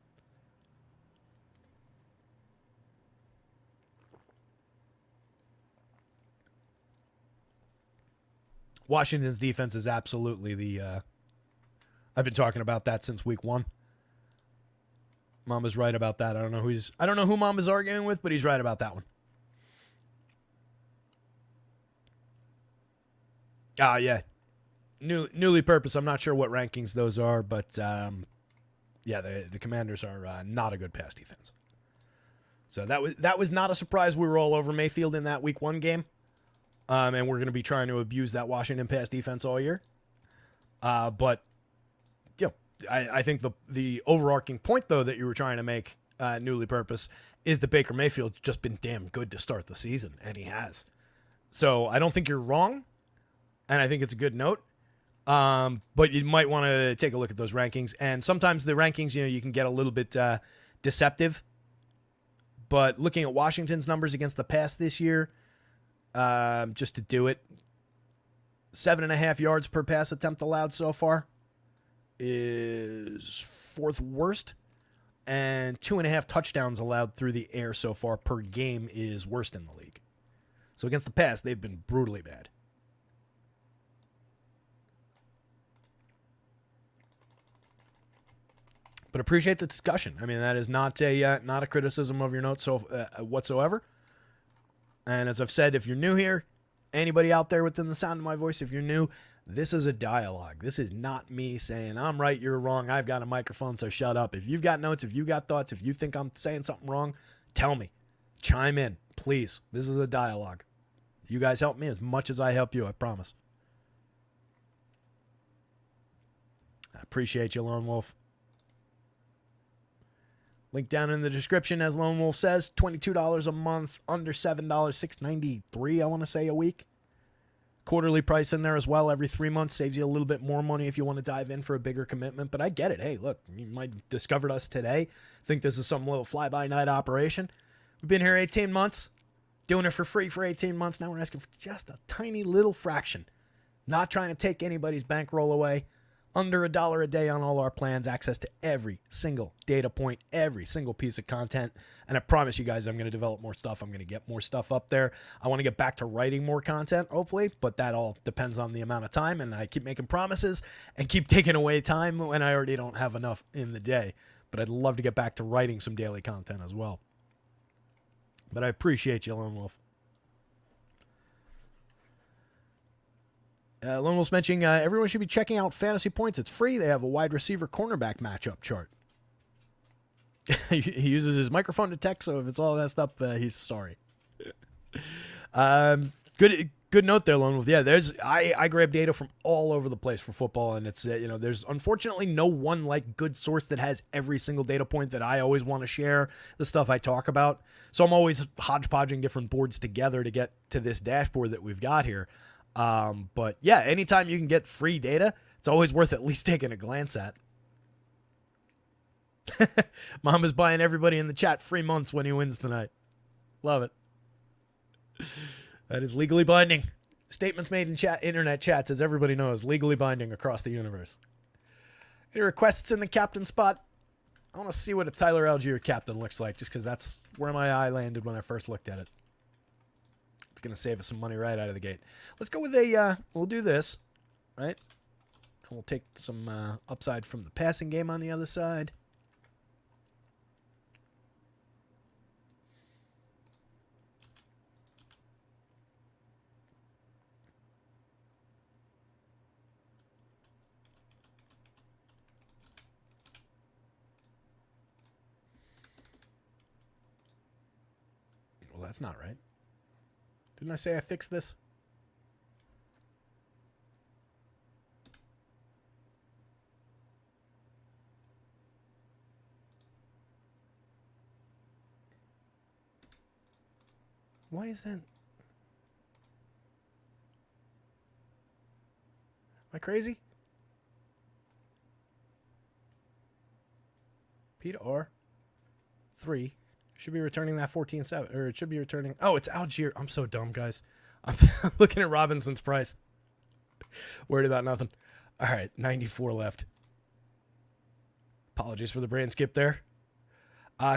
Washington's defense is absolutely the I've been talking about that since week 1. Mama's right about that. I don't know who Mama's arguing with, but he's right about that one. Yeah. newly purposed. I'm not sure what rankings those are, but yeah, the Commanders are not a good pass defense. So that was not a surprise. We were all over Mayfield in that Week 1 game, and we're going to be trying to abuse that Washington pass defense all year. But you know, I think the overarching point though that you were trying to make, newly purposed, is that Baker Mayfield's just been damn good to start the season, and he has. So I don't think you're wrong, and I think it's a good note. But you might want to take a look at those rankings. And sometimes the rankings, you can get a little bit deceptive. But looking at Washington's numbers against the pass this year, just to do it, 7.5 yards per pass attempt allowed so far is 4th worst. And 2.5 touchdowns allowed through the air so far per game is worst in the league. So against the pass, they've been brutally bad. But appreciate the discussion. I mean, that is not a criticism of your notes whatsoever. And as I've said, if you're new here, anybody out there within the sound of my voice, if you're new, this is a dialogue. This is not me saying I'm right, you're wrong, I've got a microphone, so shut up. If you've got notes, if you got thoughts, if you think I'm saying something wrong, tell me. Chime in, please. This is a dialogue. You guys help me as much as I help you, I promise. I appreciate you, Lone Wolf. Link down in the description, as Lone Wolf says, $22 a month, under $7, $6.93, I want to say, a week. Quarterly price in there as well. Every 3 months saves you a little bit more money if you want to dive in for a bigger commitment. But I get it. Hey, look, you might have discovered us today. Think this is some little fly-by-night operation. We've been here 18 months, doing it for free for 18 months. Now we're asking for just a tiny little fraction. Not trying to take anybody's bankroll away. Under $1 a day on all our plans, access to every single data point, every single piece of content. And I promise you guys, I'm going to develop more stuff. I'm going to get more stuff up there. I want to get back to writing more content, hopefully, but that all depends on the amount of time. And I keep making promises and keep taking away time when I already don't have enough in the day. But I'd love to get back to writing some daily content as well. But I appreciate you, Lone Wolf. Lone Wolf's mentioning everyone should be checking out Fantasy Points. It's free. They have a wide receiver cornerback matchup chart. He uses his microphone to text, so if it's all messed up, he's sorry. Good note there, Lone Wolf. Yeah, I grab data from all over the place for football, and it's there's unfortunately no one good source that has every single data point that I always want to share the stuff I talk about. So I'm always hodgepodging different boards together to get to this dashboard that we've got here. But yeah, anytime you can get free data, it's always worth at least taking a glance at. Mom is buying everybody in the chat free months when he wins tonight. Love it. That is legally binding. Statements made in internet chats, as everybody knows, legally binding across the universe. Any requests in the captain spot? I want to see what a Tyler Algier captain looks like, just because that's where my eye landed when I first looked at it. It's going to save us some money right out of the gate. Let's go with we'll do this, right? And we'll take some upside from the passing game on the other side. Well, that's not right. Didn't I say I fixed this? Why is that? Am I crazy? P to R. 3. Should be returning that 14-7. Or it should be returning. Oh, it's Algier. I'm so dumb, guys. I'm looking at Robinson's price. Worried about nothing. All right, 94 left. Apologies for the brain skip there.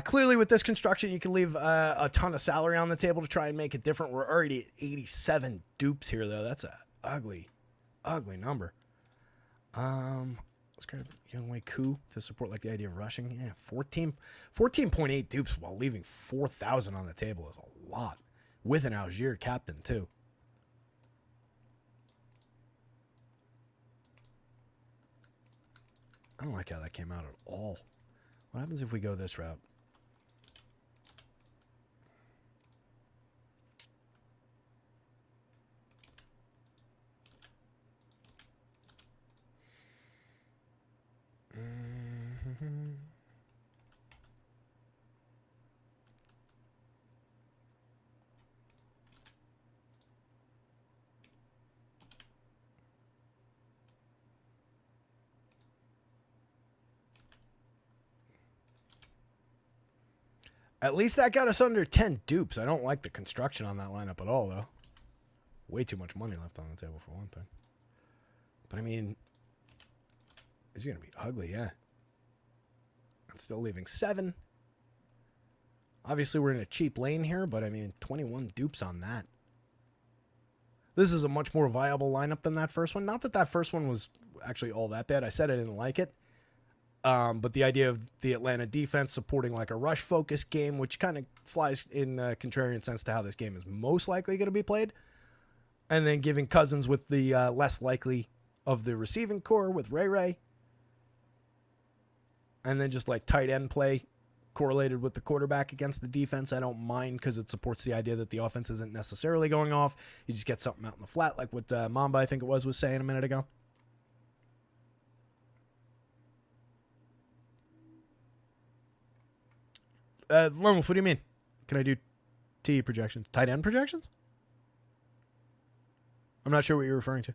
Clearly, with this construction, you can leave a ton of salary on the table to try and make it different. We're already at 87 dupes here, though. That's a ugly, ugly number. Let's grab Younghoe Koo to support the idea of rushing. Yeah, 14.8 dupes while leaving 4,000 on the table is a lot. With an Algier captain, too. I don't like how that came out at all. What happens if we go this route? At least that got us under 10 dupes. I don't like the construction on that lineup at all, though. Way too much money left on the table for one thing. But, I mean, it's going to be ugly, yeah. It's still leaving 7. Obviously, we're in a cheap lane here, but, I mean, 21 dupes on that. This is a much more viable lineup than that first one. Not that that first one was actually all that bad. I said I didn't like it. But the idea of the Atlanta defense supporting like a rush-focused game, which kind of flies in a contrarian sense to how this game is most likely going to be played, and then giving Cousins with the less likely of the receiving core with Ray, and then just like tight end play correlated with the quarterback against the defense, I don't mind because it supports the idea that the offense isn't necessarily going off. You just get something out in the flat, like what Mamba, I think it was saying a minute ago. Lone Wolf, what do you mean? Can I do TE projections? Tight end projections? I'm not sure what you're referring to.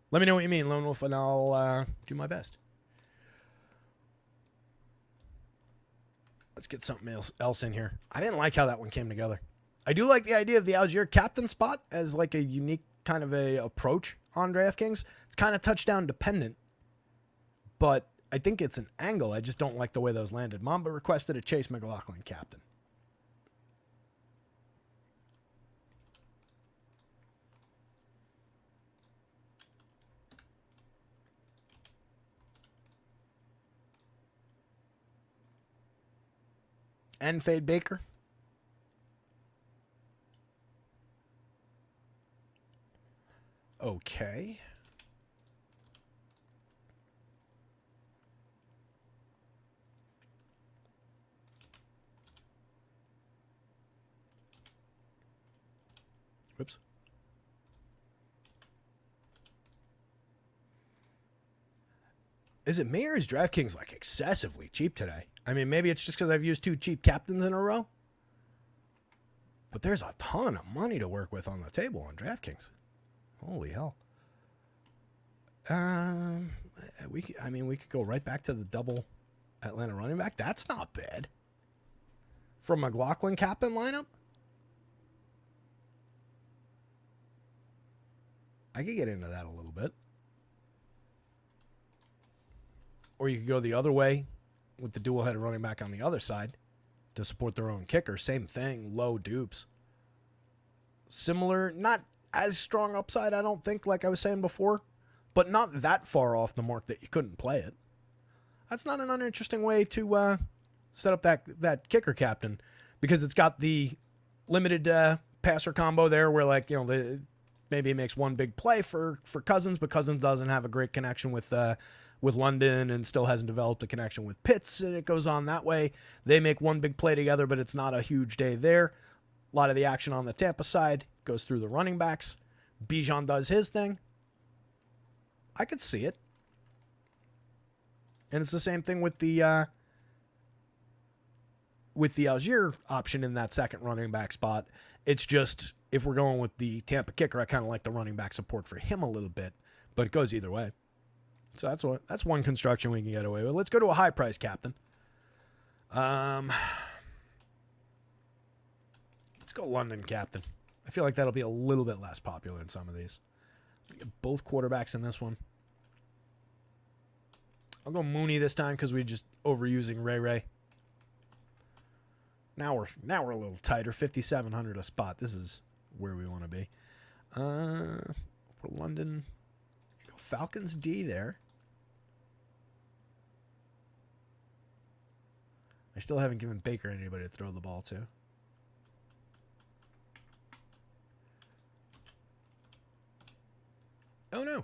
Let me know what you mean, Lone Wolf, and I'll do my best. Let's get something else in here. I didn't like how that one came together. I do like the idea of the Algier captain spot as like a unique kind of a approach on DraftKings. It's kind of touchdown dependent, but I think it's an angle. I just don't like the way those landed. Mamba requested a Chase McLaughlin captain. And Fade Baker. Okay. Whoops. Is it me or is DraftKings like excessively cheap today? I mean, maybe it's just because I've used 2 cheap captains in a row. But there's a ton of money to work with on the table on DraftKings. Holy hell. We could go right back to the double Atlanta running back. That's not bad. From McLaughlin captain lineup? I could get into that a little bit. Or you could go the other way with the dual-headed running back on the other side to support their own kicker. Same thing, low dupes. Similar, not as strong upside, I don't think, like I was saying before, but not that far off the mark that you couldn't play it. That's not an uninteresting way to set up that kicker captain, because it's got the limited passer combo there where, like, you know, maybe it makes one big play for Cousins, but Cousins doesn't have a great connection with London and still hasn't developed a connection with Pitts, and it goes on that way. They make one big play together, but it's not a huge day there. A lot of the action on the Tampa side goes through the running backs. Bijan does his thing. I could see it. And it's the same thing with the Algier option in that second running back spot. It's just, if we're going with the Tampa kicker, I kind of like the running back support for him a little bit, but it goes either way. So that's one construction we can get away with. Let's go to a high price captain. Let's go London captain. I feel like that'll be a little bit less popular in some of these. We get both quarterbacks in this one. I'll go Mooney this time because we're just overusing Ray. Now we're a little tighter. 5,700 a spot. This is where we want to be. For London, go Falcons D there. I still haven't given Baker anybody to throw the ball to. Oh no.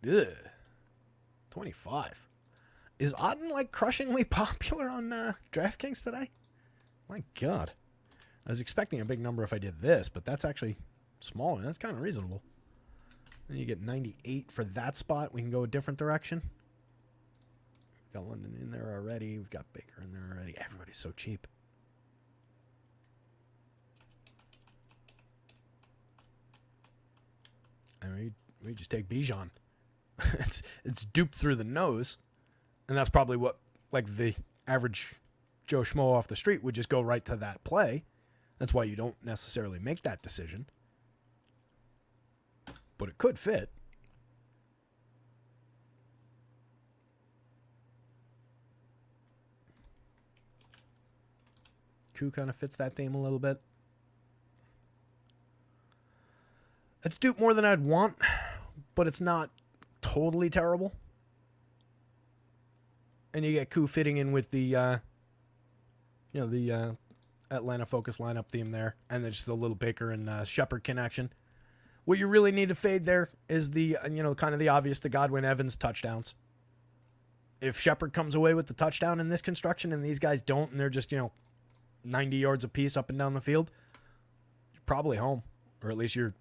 Ugh. 25. Is Otten like crushingly popular on DraftKings today? My God. I was expecting a big number if I did this, but that's actually smaller. That's kind of reasonable. Then you get 98 for that spot. We can go a different direction. We've got London in there already. We've got Baker in there already. Everybody's so cheap. And we just take Bijan. it's duped through the nose, and that's probably what like the average Joe Schmo off the street would just go right to that play. That's why you don't necessarily make that decision. But it could fit. Koo kind of fits that theme a little bit. It's duped more than I'd want, but it's not totally terrible. And you get Koo fitting in with the, the Atlanta focus lineup theme there, and then just a little Baker and Shepard connection. What you really need to fade there is the, kind of the obvious, the Godwin-Evans touchdowns. If Shepard comes away with the touchdown in this construction and these guys don't, and they're just, 90 yards apiece up and down the field, you're probably home, or at least you're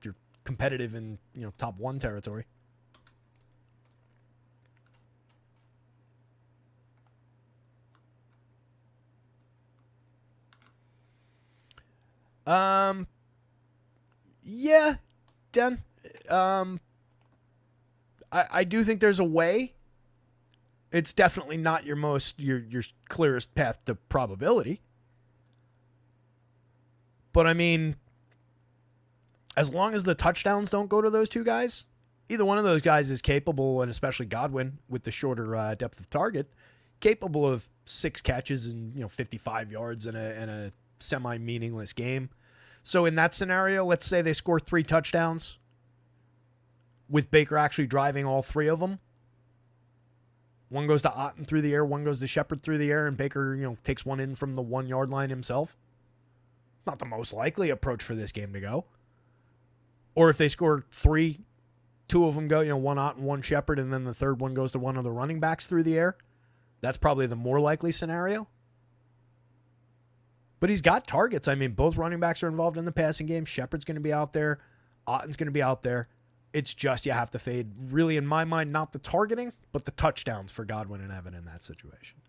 competitive in, top 1 territory. Yeah, Dan. I do think there's a way. It's definitely not your clearest path to probability. But I mean, as long as the touchdowns don't go to those two guys, either one of those guys is capable, and especially Godwin with the shorter depth of target, capable of 6 catches and 55 yards in a semi-meaningless game. So in that scenario, let's say they score 3 touchdowns with Baker actually driving all 3 of them. One goes to Otten through the air, one goes to Shepard through the air, and Baker, takes one in from the 1-yard line himself. Not the most likely approach for this game to go. Or if they score 3, 2 of them go, one Otten, one Shepard, and then the third one goes to one of the running backs through the air. That's probably the more likely scenario. But he's got targets. I mean, both running backs are involved in the passing game. Shepard's going to be out there. Otten's going to be out there. It's just you have to fade, really, in my mind, not the targeting, but the touchdowns for Godwin and Evan in that situation.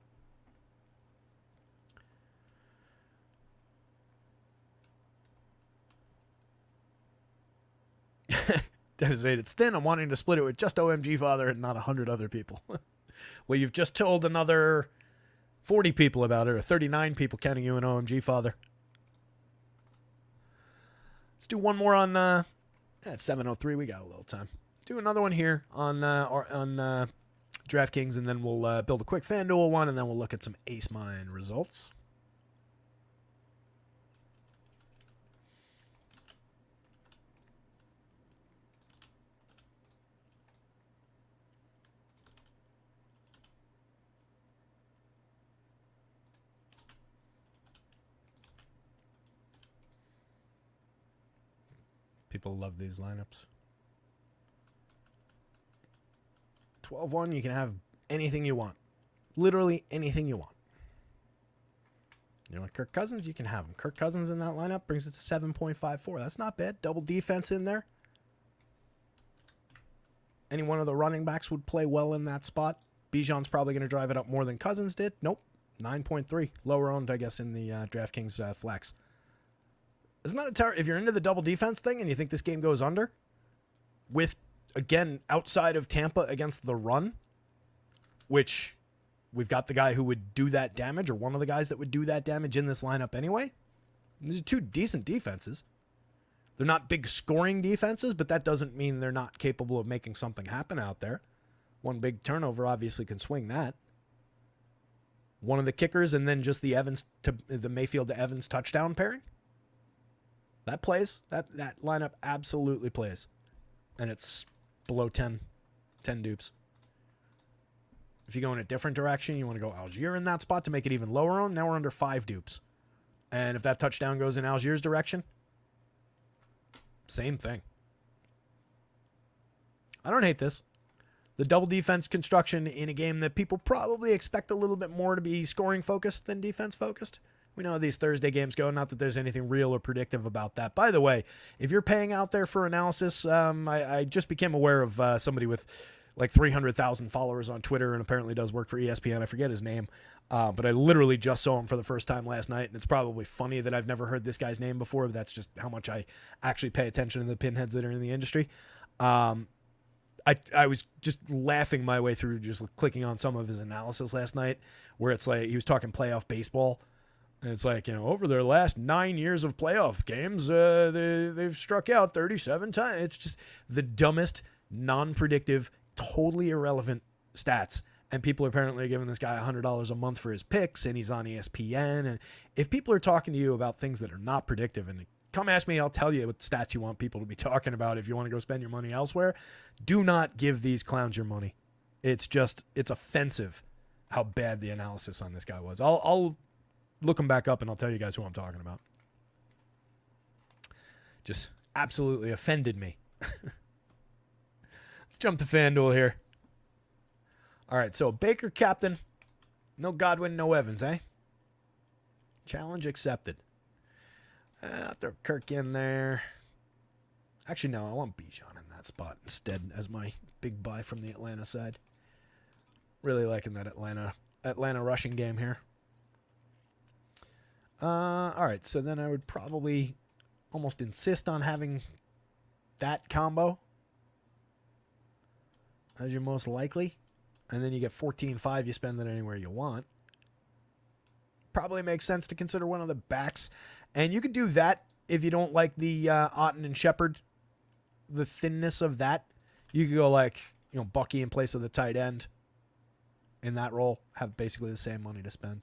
Devastated. It's thin. I'm wanting to split it with just OMG Father and not 100 other people. Well, you've just told another 40 people about it, or 39 people counting you an OMG Father. Let's do one more on, at 7:03. We got a little time. Do another one here on DraftKings, and then we'll build a quick FanDuel one, and then we'll look at some Ace Mine results. People love these lineups. 12-1, you can have anything you want. Literally anything you want. You know, like Kirk Cousins, you can have him. Kirk Cousins in that lineup brings it to 7.54. That's not bad. Double defense in there. Any one of the running backs would play well in that spot. Bijan's probably going to drive it up more than Cousins did. Nope. 9.3. Lower owned, I guess, in the DraftKings flex. It's not a terror. If you're into the double defense thing and you think this game goes under, with, again, outside of Tampa against the run, which we've got the guy who would do that damage, or one of the guys that would do that damage in this lineup anyway. These are 2 decent defenses. They're not big scoring defenses, but that doesn't mean they're not capable of making something happen out there. One big turnover obviously can swing that. One of the kickers, and then just the Mayfield to Evans touchdown pairing. That plays. That lineup absolutely plays. And it's below 10 dupes. If you go in a different direction, you want to go Algier in that spot to make it even lower on. Now we're under 5 dupes. And if that touchdown goes in Algier's direction, same thing. I don't hate this. the double defense construction in a game that people probably expect a little bit more to be scoring focused than defense focused. We know how these Thursday games go. Not that there's anything real or predictive about that. By the way, if you're paying out there for analysis, I just became aware of somebody with like 300,000 followers on Twitter and apparently does work for ESPN. I forget his name, but I literally just saw him for the first time last night, and it's probably funny that I've never heard this guy's name before, but that's just how much I actually pay attention to the pinheads that are in the industry. I was just laughing my way through just clicking on some of his analysis last night, where it's like he was talking playoff baseball. And it's like, over their last 9 years of playoff games, they've struck out 37 times. It's just the dumbest, non-predictive, totally irrelevant stats. And people are apparently giving this guy $100 a month for his picks, and he's on ESPN. And if people are talking to you about things that are not predictive, and come ask me, I'll tell you what stats you want people to be talking about if you want to go spend your money elsewhere. Do not give these clowns your money. It's offensive how bad the analysis on this guy was. I'll look him back up and I'll tell you guys who I'm talking about. Just absolutely offended me. Let's jump to FanDuel here. All right, so Baker captain. No Godwin, no Evans, eh? Challenge accepted. I'll throw Kirk in there. Actually, no, I want Bijan in that spot instead as my big buy from the Atlanta side. Really liking that Atlanta rushing game here. All right, so then I would probably almost insist on having that combo as your most likely. And then you get 14.5, you spend it anywhere you want. Probably makes sense to consider one of the backs. And you could do that if you don't like the Otton and Shepard, the thinness of that. You could go like, Bucky in place of the tight end in that role, have basically the same money to spend.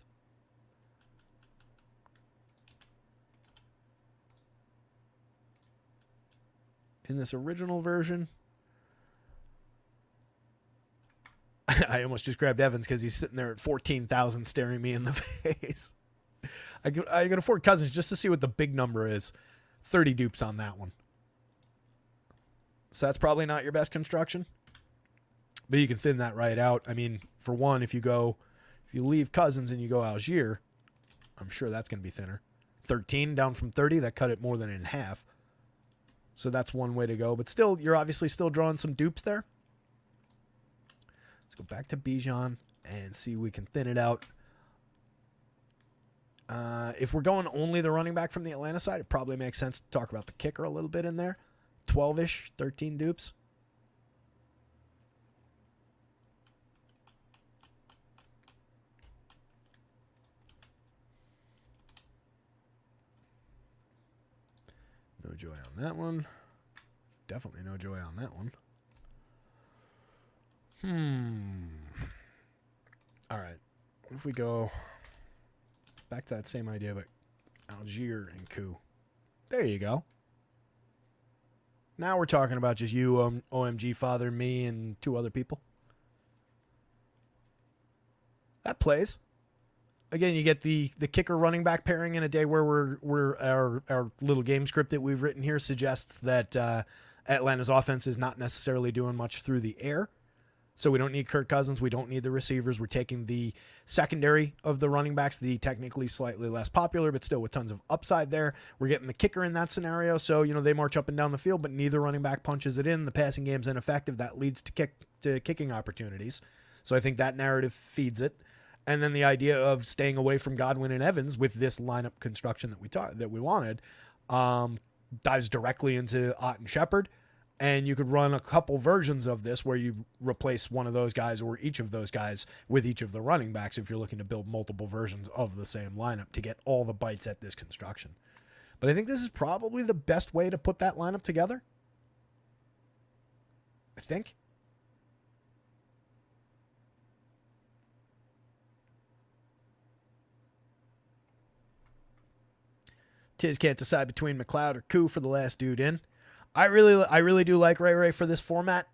In this original version, I almost just grabbed Evans because he's sitting there at 14,000 staring me in the face. I could afford Cousins just to see what the big number is. 30 dupes on that one. So that's probably not your best construction. But you can thin that right out. I mean, for one, if you leave Cousins and you go Algier, I'm sure that's going to be thinner. 13 down from 30, that cut it more than in half. So that's one way to go. But still, you're obviously still drawing some dupes there. Let's go back to Bijan and see if we can thin it out. If we're going only the running back from the Atlanta side, it probably makes sense to talk about the kicker a little bit in there. 12-ish, 13 dupes. No joy on that one. Definitely no joy on that one. All right. What if we go back to that same idea, but Algier and Koo? There you go. Now we're talking about just you, OMG Father, me, and two other people. That plays. Again, you get the kicker running back pairing in a day where our little game script that we've written here suggests that Atlanta's offense is not necessarily doing much through the air. So we don't need Kirk Cousins. We don't need the receivers. We're taking the secondary of the running backs, the technically slightly less popular, but still with tons of upside there. We're getting the kicker in that scenario. So, they march up and down the field, but neither running back punches it in. The passing game's ineffective. That leads to kicking opportunities. So I think that narrative feeds it. And then the idea of staying away from Godwin and Evans with this lineup construction that we wanted dives directly into Ott and Shepard. And you could run a couple versions of this where you replace one of those guys or each of those guys with each of the running backs if you're looking to build multiple versions of the same lineup to get all the bites at this construction. But I think this is probably the best way to put that lineup together. I think. Tiz can't decide between McLeod or Koo for the last dude in. I really do like Ray for this format.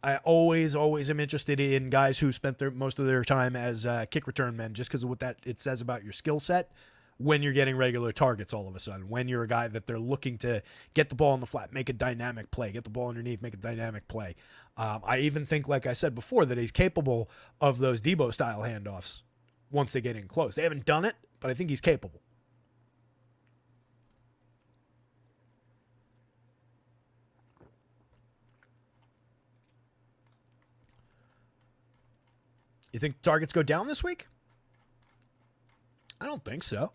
I always am interested in guys who spent most of their time as kick return men just because of what it says about your skill set when you're getting regular targets all of a sudden, when you're a guy that they're looking to get the ball in the flat, make a dynamic play, get the ball underneath, make a dynamic play. I even think, like I said before, that he's capable of those Debo-style handoffs once they get in close. They haven't done it, but I think he's capable. You think targets go down this week? I don't think so.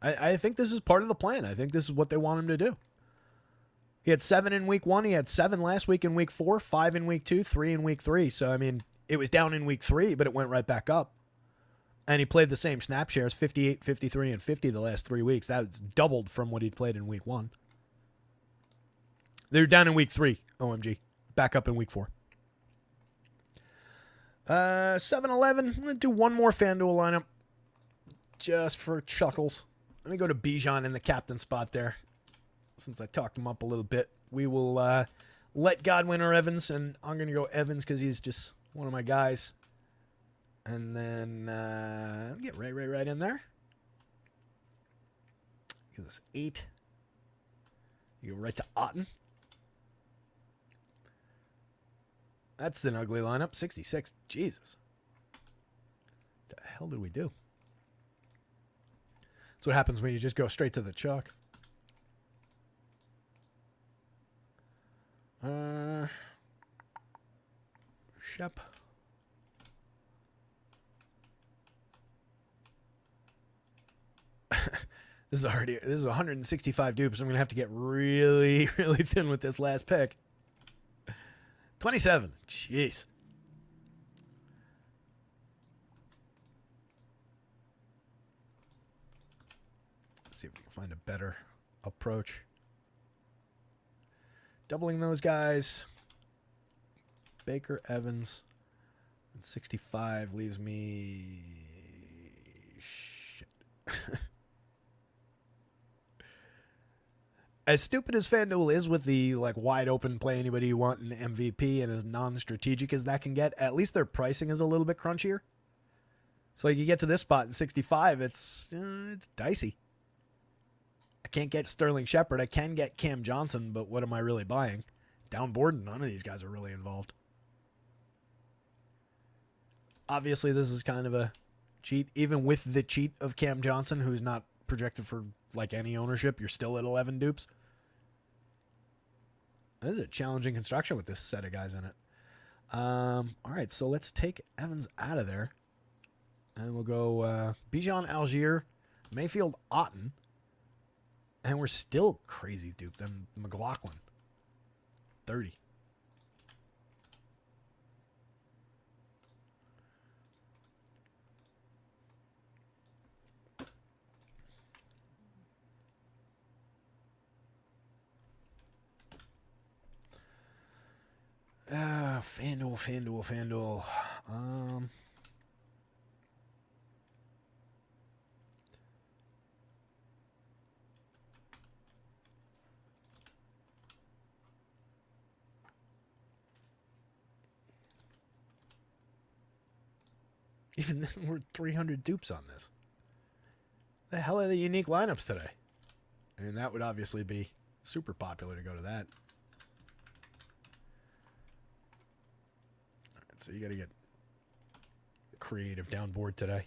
I think this is part of the plan. I think this is what they want him to do. He had 7 in week 1. He had 7 last week in week 4, 5 in week 2, 3 in week 3. So, I mean, it was down in week 3, but it went right back up. And he played the same snap shares, 58, 53, and 50 the last 3 weeks. That's doubled from what he'd played in week 1. They're down in week 3, OMG. Back up in week 4. 7-11. I'm going to do one more FanDuel lineup just for chuckles. Let me go to Bijan in the captain spot there. Since I talked him up a little bit, we will let Godwin or Evans, and I'm going to go Evans because he's just one of my guys. And then get right in there. Because it's 8. You go right to Otten. That's an ugly lineup. 66. Jesus. What the hell did we do? That's what happens when you just go straight to the chalk. Shep. This is 165 dupes. I'm gonna have to get really thin with this last pick. 27. Jeez. Let's see if we can find a better approach. Doubling those guys. Baker, Evans, and 65 leaves me shit. As stupid as FanDuel is with the like wide open play anybody you want in MVP and as non-strategic as that can get, at least their pricing is a little bit crunchier. So like you get to this spot in 65, it's dicey. I can't get Sterling Shepard. I can get Cam Johnson, but what am I really buying? Downboard, none of these guys are really involved. Obviously, this is kind of a cheat. Even with the cheat of Cam Johnson, who's not projected for like any ownership, you're still at 11 dupes. This is a challenging construction with this set of guys in it. All right, so let's take Evans out of there. And we'll go Bijan, Algier, Mayfield, Otten. And we're still crazy duped. Then McLaughlin, 30. FanDuel. Even then, we're 300 dupes on this. The hell are the unique lineups today? I mean, that would obviously be super popular to go to that. All right, so you got to get creative down board today.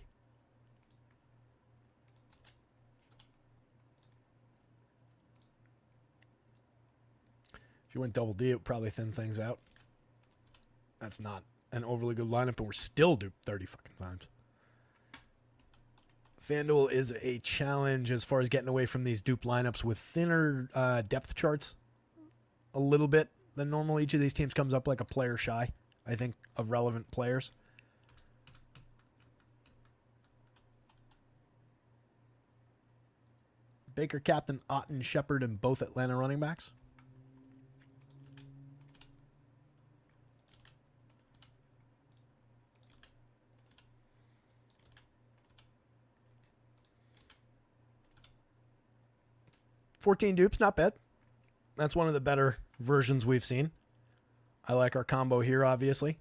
If you went double D, it would probably thin things out. That's not an overly good lineup, but we're still duped 30 fucking times. FanDuel is a challenge as far as getting away from these dupe lineups with thinner depth charts a little bit than normal. Each of these teams comes up like a player shy, I think, of relevant players. Baker, Captain, Otten, Shepard, and both Atlanta running backs. $14 dupes, not bad. That's one of the better versions we've seen. I like our combo here, obviously.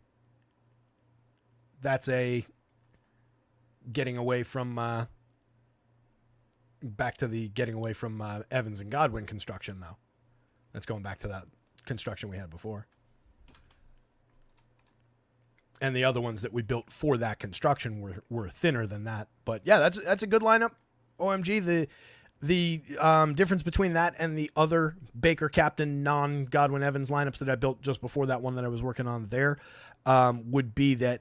That's a getting away from back to the getting away from Evans and Godwin construction, though. That's going back to that construction we had before. And the other ones that we built for that construction were thinner than that. But yeah, that's a good lineup. OMG, the difference between that and the other Baker captain non-Godwin Evans lineups that I built just before that one that I was working on there would be that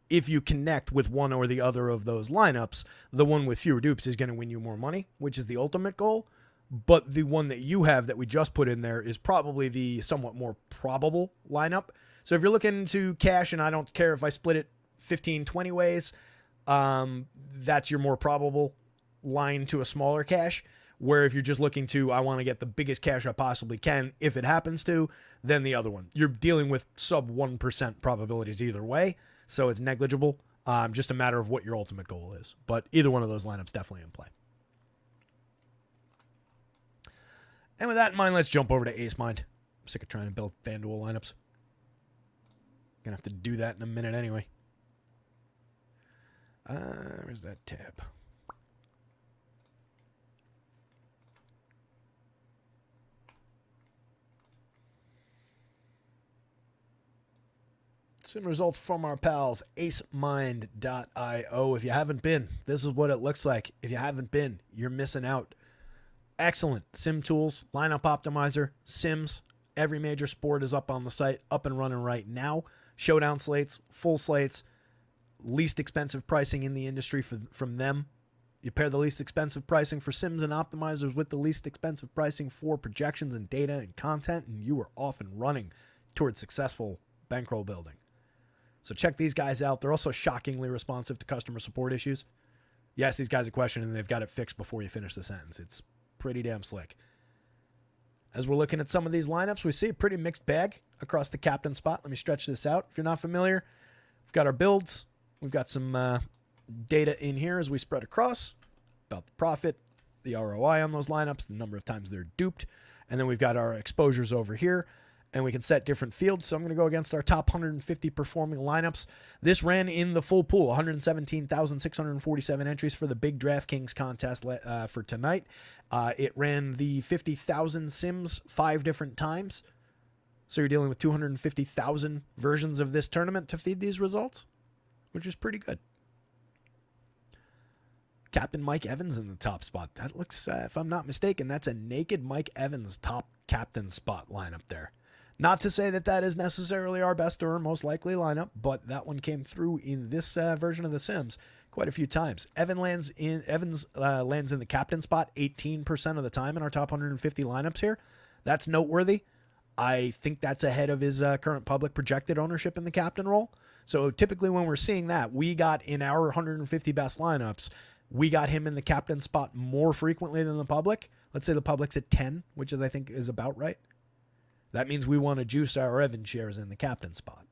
if you connect with one or the other of those lineups, the one with fewer dupes is going to win you more money, which is the ultimate goal. But the one that you have that we just put in there is probably the somewhat more probable lineup. So if you're looking to cash, and I don't care if I split it 15, 20 ways, that's your more probable line to a smaller cash. Where if you're just looking to, I want to get the biggest cash I possibly can, if it happens to, then the other one. You're dealing with sub 1% probabilities either way, so it's negligible. Just a matter of what your ultimate goal is. But either one of those lineups definitely in play. And with that in mind, let's jump over to Ace Mind. I'm sick of trying to build FanDuel lineups. Gonna have to do that in a minute anyway. Where's that tab? Some results from our pals, acemind.io. If you haven't been, this is what it looks like. If you haven't been, you're missing out. Excellent sim tools, lineup optimizer, sims. Every major sport is up on the site, up and running right now. Showdown slates, full slates, least expensive pricing in the industry from them. You pair the least expensive pricing for sims and optimizers with the least expensive pricing for projections and data and content, and you are off and running towards successful bankroll building. So check these guys out. They're also shockingly responsive to customer support issues. You ask these guys a question and they've got it fixed before you finish the sentence. It's pretty damn slick. As we're looking at some of these lineups, we see a pretty mixed bag across the captain spot. Let me stretch this out. If you're not familiar, we've got our builds. We've got some data in here as we spread across about the profit, the ROI on those lineups, the number of times they're duped. And then we've got our exposures over here. And we can set different fields. So I'm going to go against our top 150 performing lineups. This ran in the full pool, 117,647 entries for the big DraftKings contest for tonight. It ran the 50,000 sims 5 different times. So you're dealing with 250,000 versions of this tournament to feed these results, which is pretty good. Captain Mike Evans in the top spot. That looks, if I'm not mistaken, that's a naked Mike Evans top captain spot lineup there. Not to say that that is necessarily our best or most likely lineup, but that one came through in this version of The Sims quite a few times. Evans lands in the captain spot 18% of the time in our top 150 lineups here. That's noteworthy. I think that's ahead of his current public projected ownership in the captain role. So typically when we're seeing that, we got in our 150 best lineups, we got him in the captain spot more frequently than the public. Let's say the public's at 10, which is I think is about right. That means we want to juice our Evan shares in the captain spot.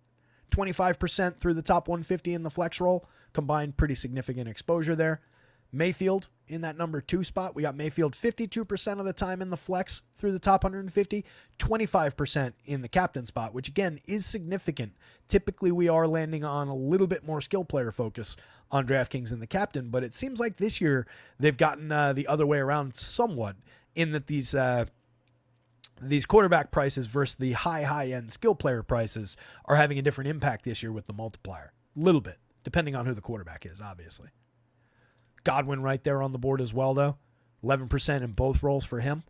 25% through the top 150 in the flex roll. Combined pretty significant exposure there. Mayfield in that number 2 spot. We got Mayfield 52% of the time in the flex through the top 150. 25% in the captain spot, which again is significant. Typically we are landing on a little bit more skill player focus on DraftKings in the captain, but it seems like this year they've gotten the other way around somewhat in that these quarterback prices versus the high-end skill player prices are having a different impact this year with the multiplier. A little bit, depending on who the quarterback is, obviously. Godwin right there on the board as well, though. 11% in both roles for him.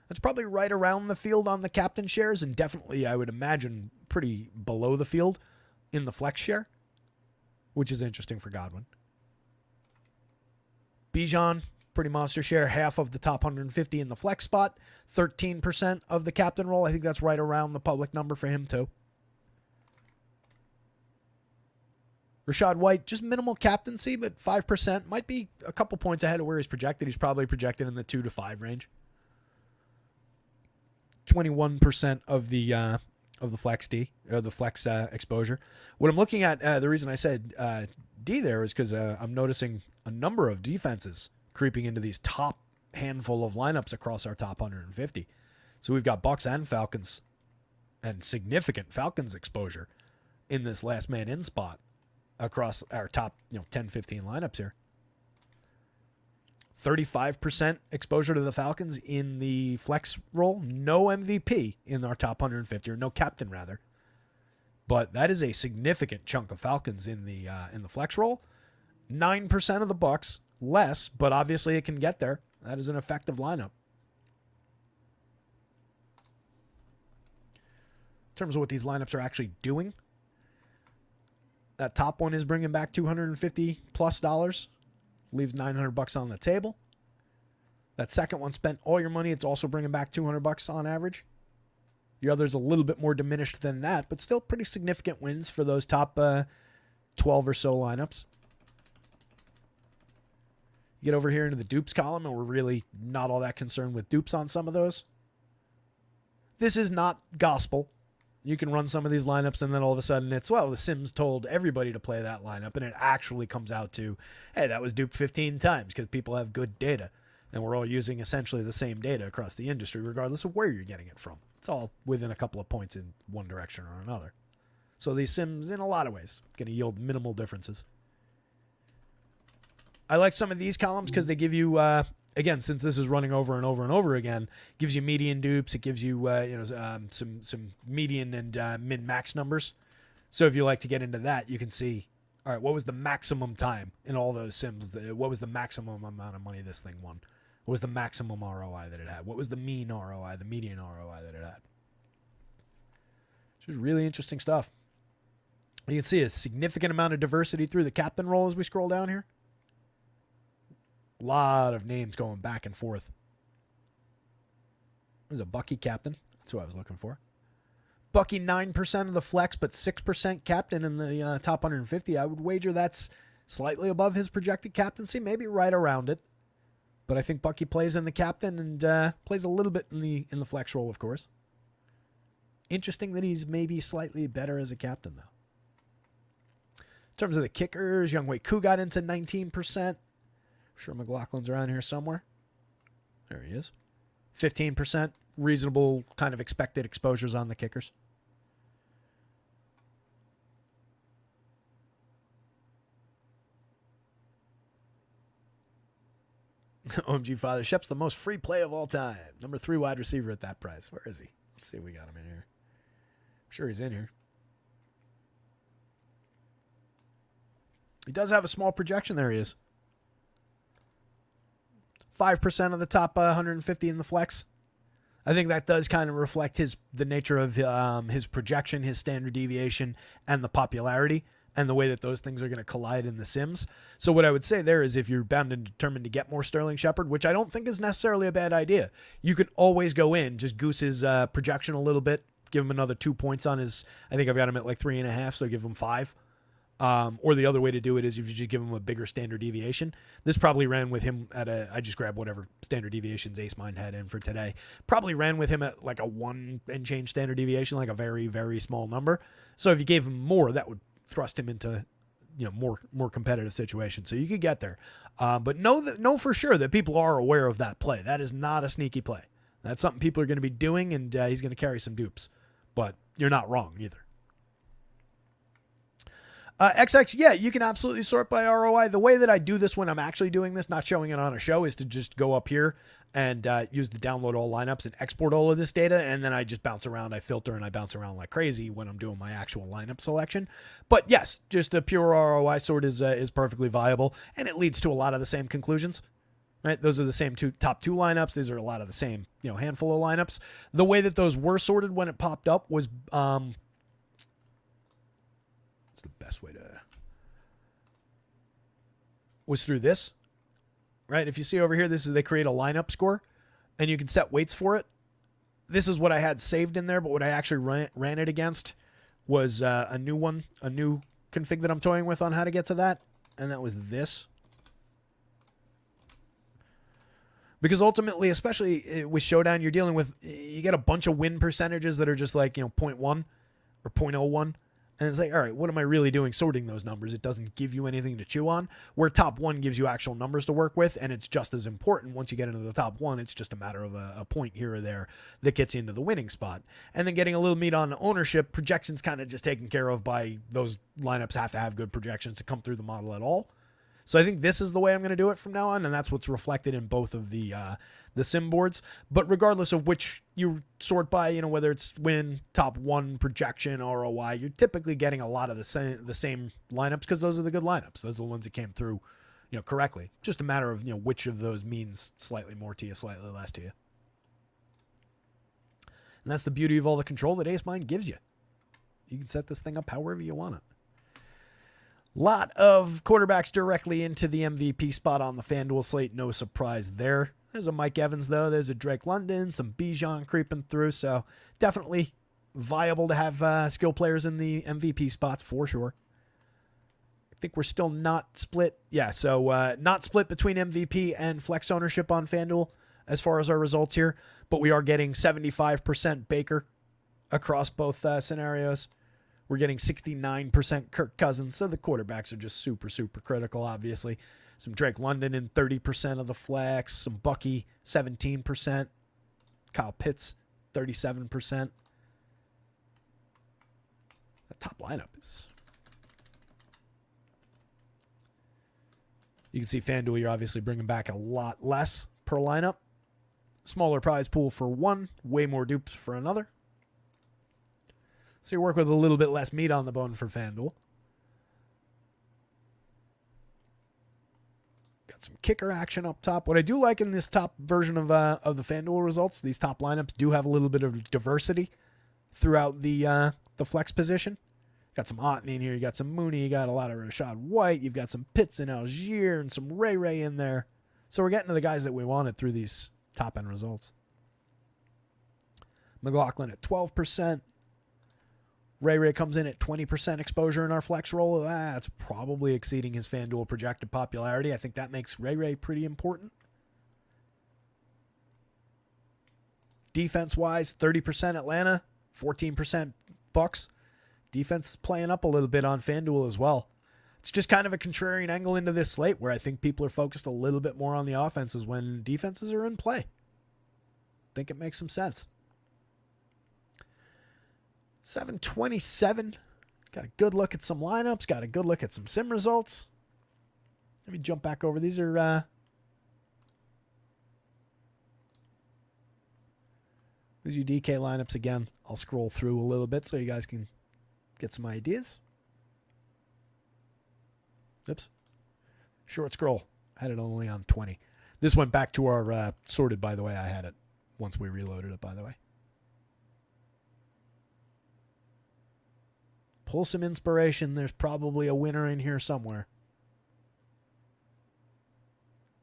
That's probably right around the field on the captain shares, and definitely, I would imagine, pretty below the field in the flex share, which is interesting for Godwin. Bijan, pretty monster share, half of the top 150 in the flex spot, 13% of the captain role. I think that's right around the public number for him too. Rashad White, just minimal captaincy, but 5%. Might be a couple points ahead of where he's projected. He's probably projected in the 2 to 5 range. 21% of the flex D, or the flex exposure. What I'm looking at, the reason I said D there is because I'm noticing a number of defenses creeping into these top handful of lineups across our top 150. So we've got Bucks and Falcons, and significant Falcons exposure in this last man in spot across our top 10, 15 lineups here. 35% exposure to the Falcons in the flex role. No MVP in our top 150, or no captain rather. but that is a significant chunk of Falcons in the flex roll. 9% of the Bucks, less, but obviously it can get there. That is an effective lineup. In terms of what these lineups are actually doing, that top one is bringing back $250+ leaves $900 on the table. That second one spent all your money. It's also bringing back $200 on average. Your other's a little bit more diminished than that, but still pretty significant wins for those top 12 or so lineups. You get over here into the dupes column, and we're really not all that concerned with dupes on some of those. This is not gospel. You can run some of these lineups, and then all of a sudden it's, well, the Sims told everybody to play that lineup, and it actually comes out to, hey, that was duped 15 times because people have good data. And we're all using essentially the same data across the industry, regardless of where you're getting it from. It's all within a couple of points in one direction or another. So these Sims, in a lot of ways, going to yield minimal differences. I like some of these columns because they give you, again, since this is running over and over and over again, gives you median dupes. It gives you, some median and min-max numbers. So if you like to get into that, you can see, all right, what was the maximum time in all those Sims? What was the maximum amount of money this thing won? What was the maximum ROI that it had? What was the mean ROI, the median ROI that it had? Which is really interesting stuff. You can see a significant amount of diversity through the captain role as we scroll down here. A lot of names going back and forth. There's a Bucky captain. That's who I was looking for. Bucky 9% of the flex, but 6% captain in the top 150. I would wager that's slightly above his projected captaincy, maybe right around it. But I think Bucky plays in the captain and plays a little bit in the flex role, of course. Interesting that he's maybe slightly better as a captain, though. In terms of the kickers, Younghoe Koo got into 19%. I'm sure McLaughlin's around here somewhere. There he is. 15%. Reasonable kind of expected exposures on the kickers. OMG Father Shep's the most free play of all time. Number 3 wide receiver at that price. Where is he? Let's see if we got him in here. I'm sure he's in here. He does have a small projection. There he is. 5% of the top 150 in the flex. I think that does kind of reflect the nature of his projection, his standard deviation, and the popularity, and the way that those things are going to collide in the Sims. So what I would say there is, if you're bound and determined to get more Sterling Shepard, which I don't think is necessarily a bad idea, you can always go in, just goose his projection a little bit, give him another 2 points on his, I think I've got him at like 3.5, so give him 5. Or the other way to do it is if you just give him a bigger standard deviation. This probably ran with him at I just grabbed whatever standard deviations Ace Mind had in for today. Probably ran with him at like a 1 and change standard deviation, like a very, very small number. So if you gave him more, that would thrust him into, more competitive situations. So you could get there. But know for sure that people are aware of that play. That is not a sneaky play. That's something people are going to be doing, and he's going to carry some dupes. But you're not wrong either. XX, yeah, you can absolutely sort by ROI. The way that I do this when I'm actually doing this, not showing it on a show, is to just go up here and use the download all lineups and export all of this data, and then I just bounce around, I filter, and I bounce around like crazy when I'm doing my actual lineup selection. But yes, just a pure ROI sort is perfectly viable, and it leads to a lot of the same conclusions. Right, those are the same top two lineups. These are a lot of the same, handful of lineups. The way that those were sorted when it popped up was the best way to was through this, right? If you see over here, they create a lineup score and you can set weights for it. This is what I had saved in there, but what I actually ran it against was a new config that I'm toying with on how to get to that. And that was this. Because ultimately, especially with Showdown, you're dealing with, you get a bunch of win percentages that are just like, 0.1 or 0.01. And it's like, all right, what am I really doing sorting those numbers? It doesn't give you anything to chew on. Where top 1 gives you actual numbers to work with, and it's just as important. Once you get into the top 1, it's just a matter of a point here or there that gets you into the winning spot. And then getting a little meat on ownership, projections kind of just taken care of by those lineups have to have good projections to come through the model at all. So I think this is the way I'm going to do it from now on, and that's what's reflected in both of the sim boards. But regardless of which you sort by, whether it's win, top one, projection, ROI, you're typically getting a lot of the same lineups because those are the good lineups. Those are the ones that came through, correctly. Just a matter of, which of those means slightly more to you, slightly less to you. And that's the beauty of all the control that Ace Mind gives you. You can set this thing up however you want it. Lot of quarterbacks directly into the MVP spot on the FanDuel slate. No surprise there. There's a Mike Evans, though. There's a Drake London, some Bijan creeping through. So definitely viable to have skill players in the MVP spots for sure. I think we're still not split. Yeah, so not split between MVP and flex ownership on FanDuel as far as our results here. But we are getting 75% Baker across both scenarios. We're getting 69% Kirk Cousins, so the quarterbacks are just super, super critical, obviously. Some Drake London in 30% of the flex, some Bucky, 17%, Kyle Pitts, 37%. The top lineup is... You can see FanDuel, you're obviously bringing back a lot less per lineup. Smaller prize pool for one, way more dupes for another. So you work with a little bit less meat on the bone for FanDuel. Got some kicker action up top. What I do like in this top version of the FanDuel results, these top lineups do have a little bit of diversity throughout the flex position. Got some Otney in here. You got some Mooney. You got a lot of Rashad White. You've got some Pitts and Algier and some Ray in there. So we're getting to the guys that we wanted through these top-end results. McLaughlin at 12%. Ray comes in at 20% exposure in our flex roll. That's probably exceeding his FanDuel projected popularity. I think that makes Ray pretty important. Defense-wise, 30% Atlanta, 14% Bucks. Defense playing up a little bit on FanDuel as well. It's just kind of a contrarian angle into this slate where I think people are focused a little bit more on the offenses when defenses are in play. I think it makes some sense. 727. Got a good look at some lineups. Got a good look at some sim results. Let me jump back over. These are DK lineups again. I'll scroll through a little bit so you guys can get some ideas. Oops. Short scroll. I had it only on 20. This went back to our sorted, by the way. I had it once we reloaded it, by the way. Pull some inspiration. There's probably a winner in here somewhere.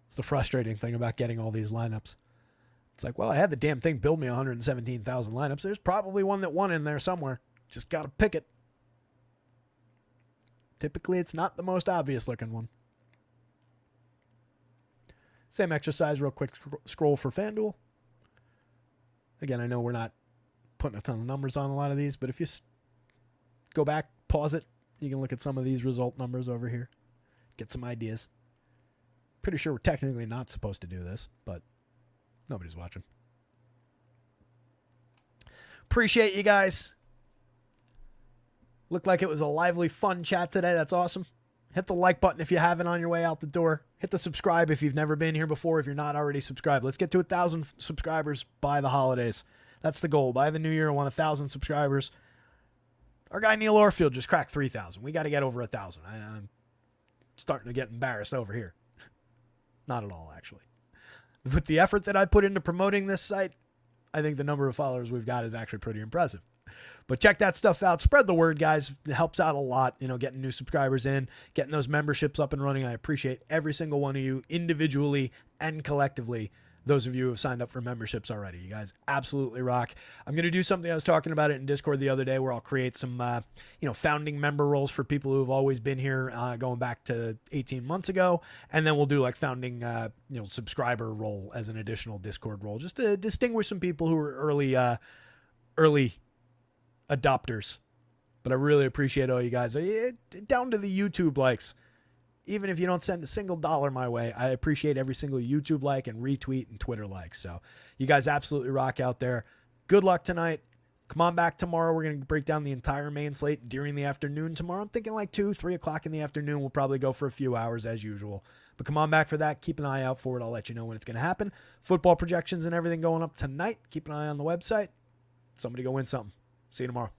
It's the frustrating thing about getting all these lineups. It's like, well, I had the damn thing build me 117,000 lineups. There's probably one that won in there somewhere. Just got to pick it. Typically, it's not the most obvious looking one. Same exercise, real quick scroll for FanDuel. Again, I know we're not putting a ton of numbers on a lot of these, but if you go back, pause it, you can look at some of these result numbers over here. Get some ideas. Pretty sure we're technically not supposed to do this, but nobody's watching. Appreciate you guys. Looked like it was a lively, fun chat today. That's awesome. Hit the like button if you haven't on your way out the door. Hit the subscribe if you've never been here before, if you're not already subscribed. Let's get to 1,000 subscribers by the holidays. That's the goal. By the new year, I want 1,000 subscribers. Our guy Neil Orfield just cracked 3,000. We got to get over 1,000. I'm starting to get embarrassed over here. Not at all, actually. With the effort that I put into promoting this site, I think the number of followers we've got is actually pretty impressive. But check that stuff out. Spread the word, guys. It helps out a lot, getting new subscribers in, getting those memberships up and running. I appreciate every single one of you individually and collectively. Those of you who have signed up for memberships already. You guys absolutely rock. I'm going to do something. I was talking about it in Discord the other day where I'll create some, founding member roles for people who have always been here going back to 18 months ago. And then we'll do like founding, subscriber role as an additional Discord role just to distinguish some people who are early adopters. But I really appreciate all you guys. Down to the YouTube likes. Even if you don't send a single dollar my way, I appreciate every single YouTube like and retweet and Twitter like. So you guys absolutely rock out there. Good luck tonight. Come on back tomorrow. We're going to break down the entire main slate during the afternoon tomorrow. I'm thinking like 2, 3 o'clock in the afternoon. We'll probably go for a few hours as usual. But come on back for that. Keep an eye out for it. I'll let you know when it's going to happen. Football projections and everything going up tonight. Keep an eye on the website. Somebody go win something. See you tomorrow.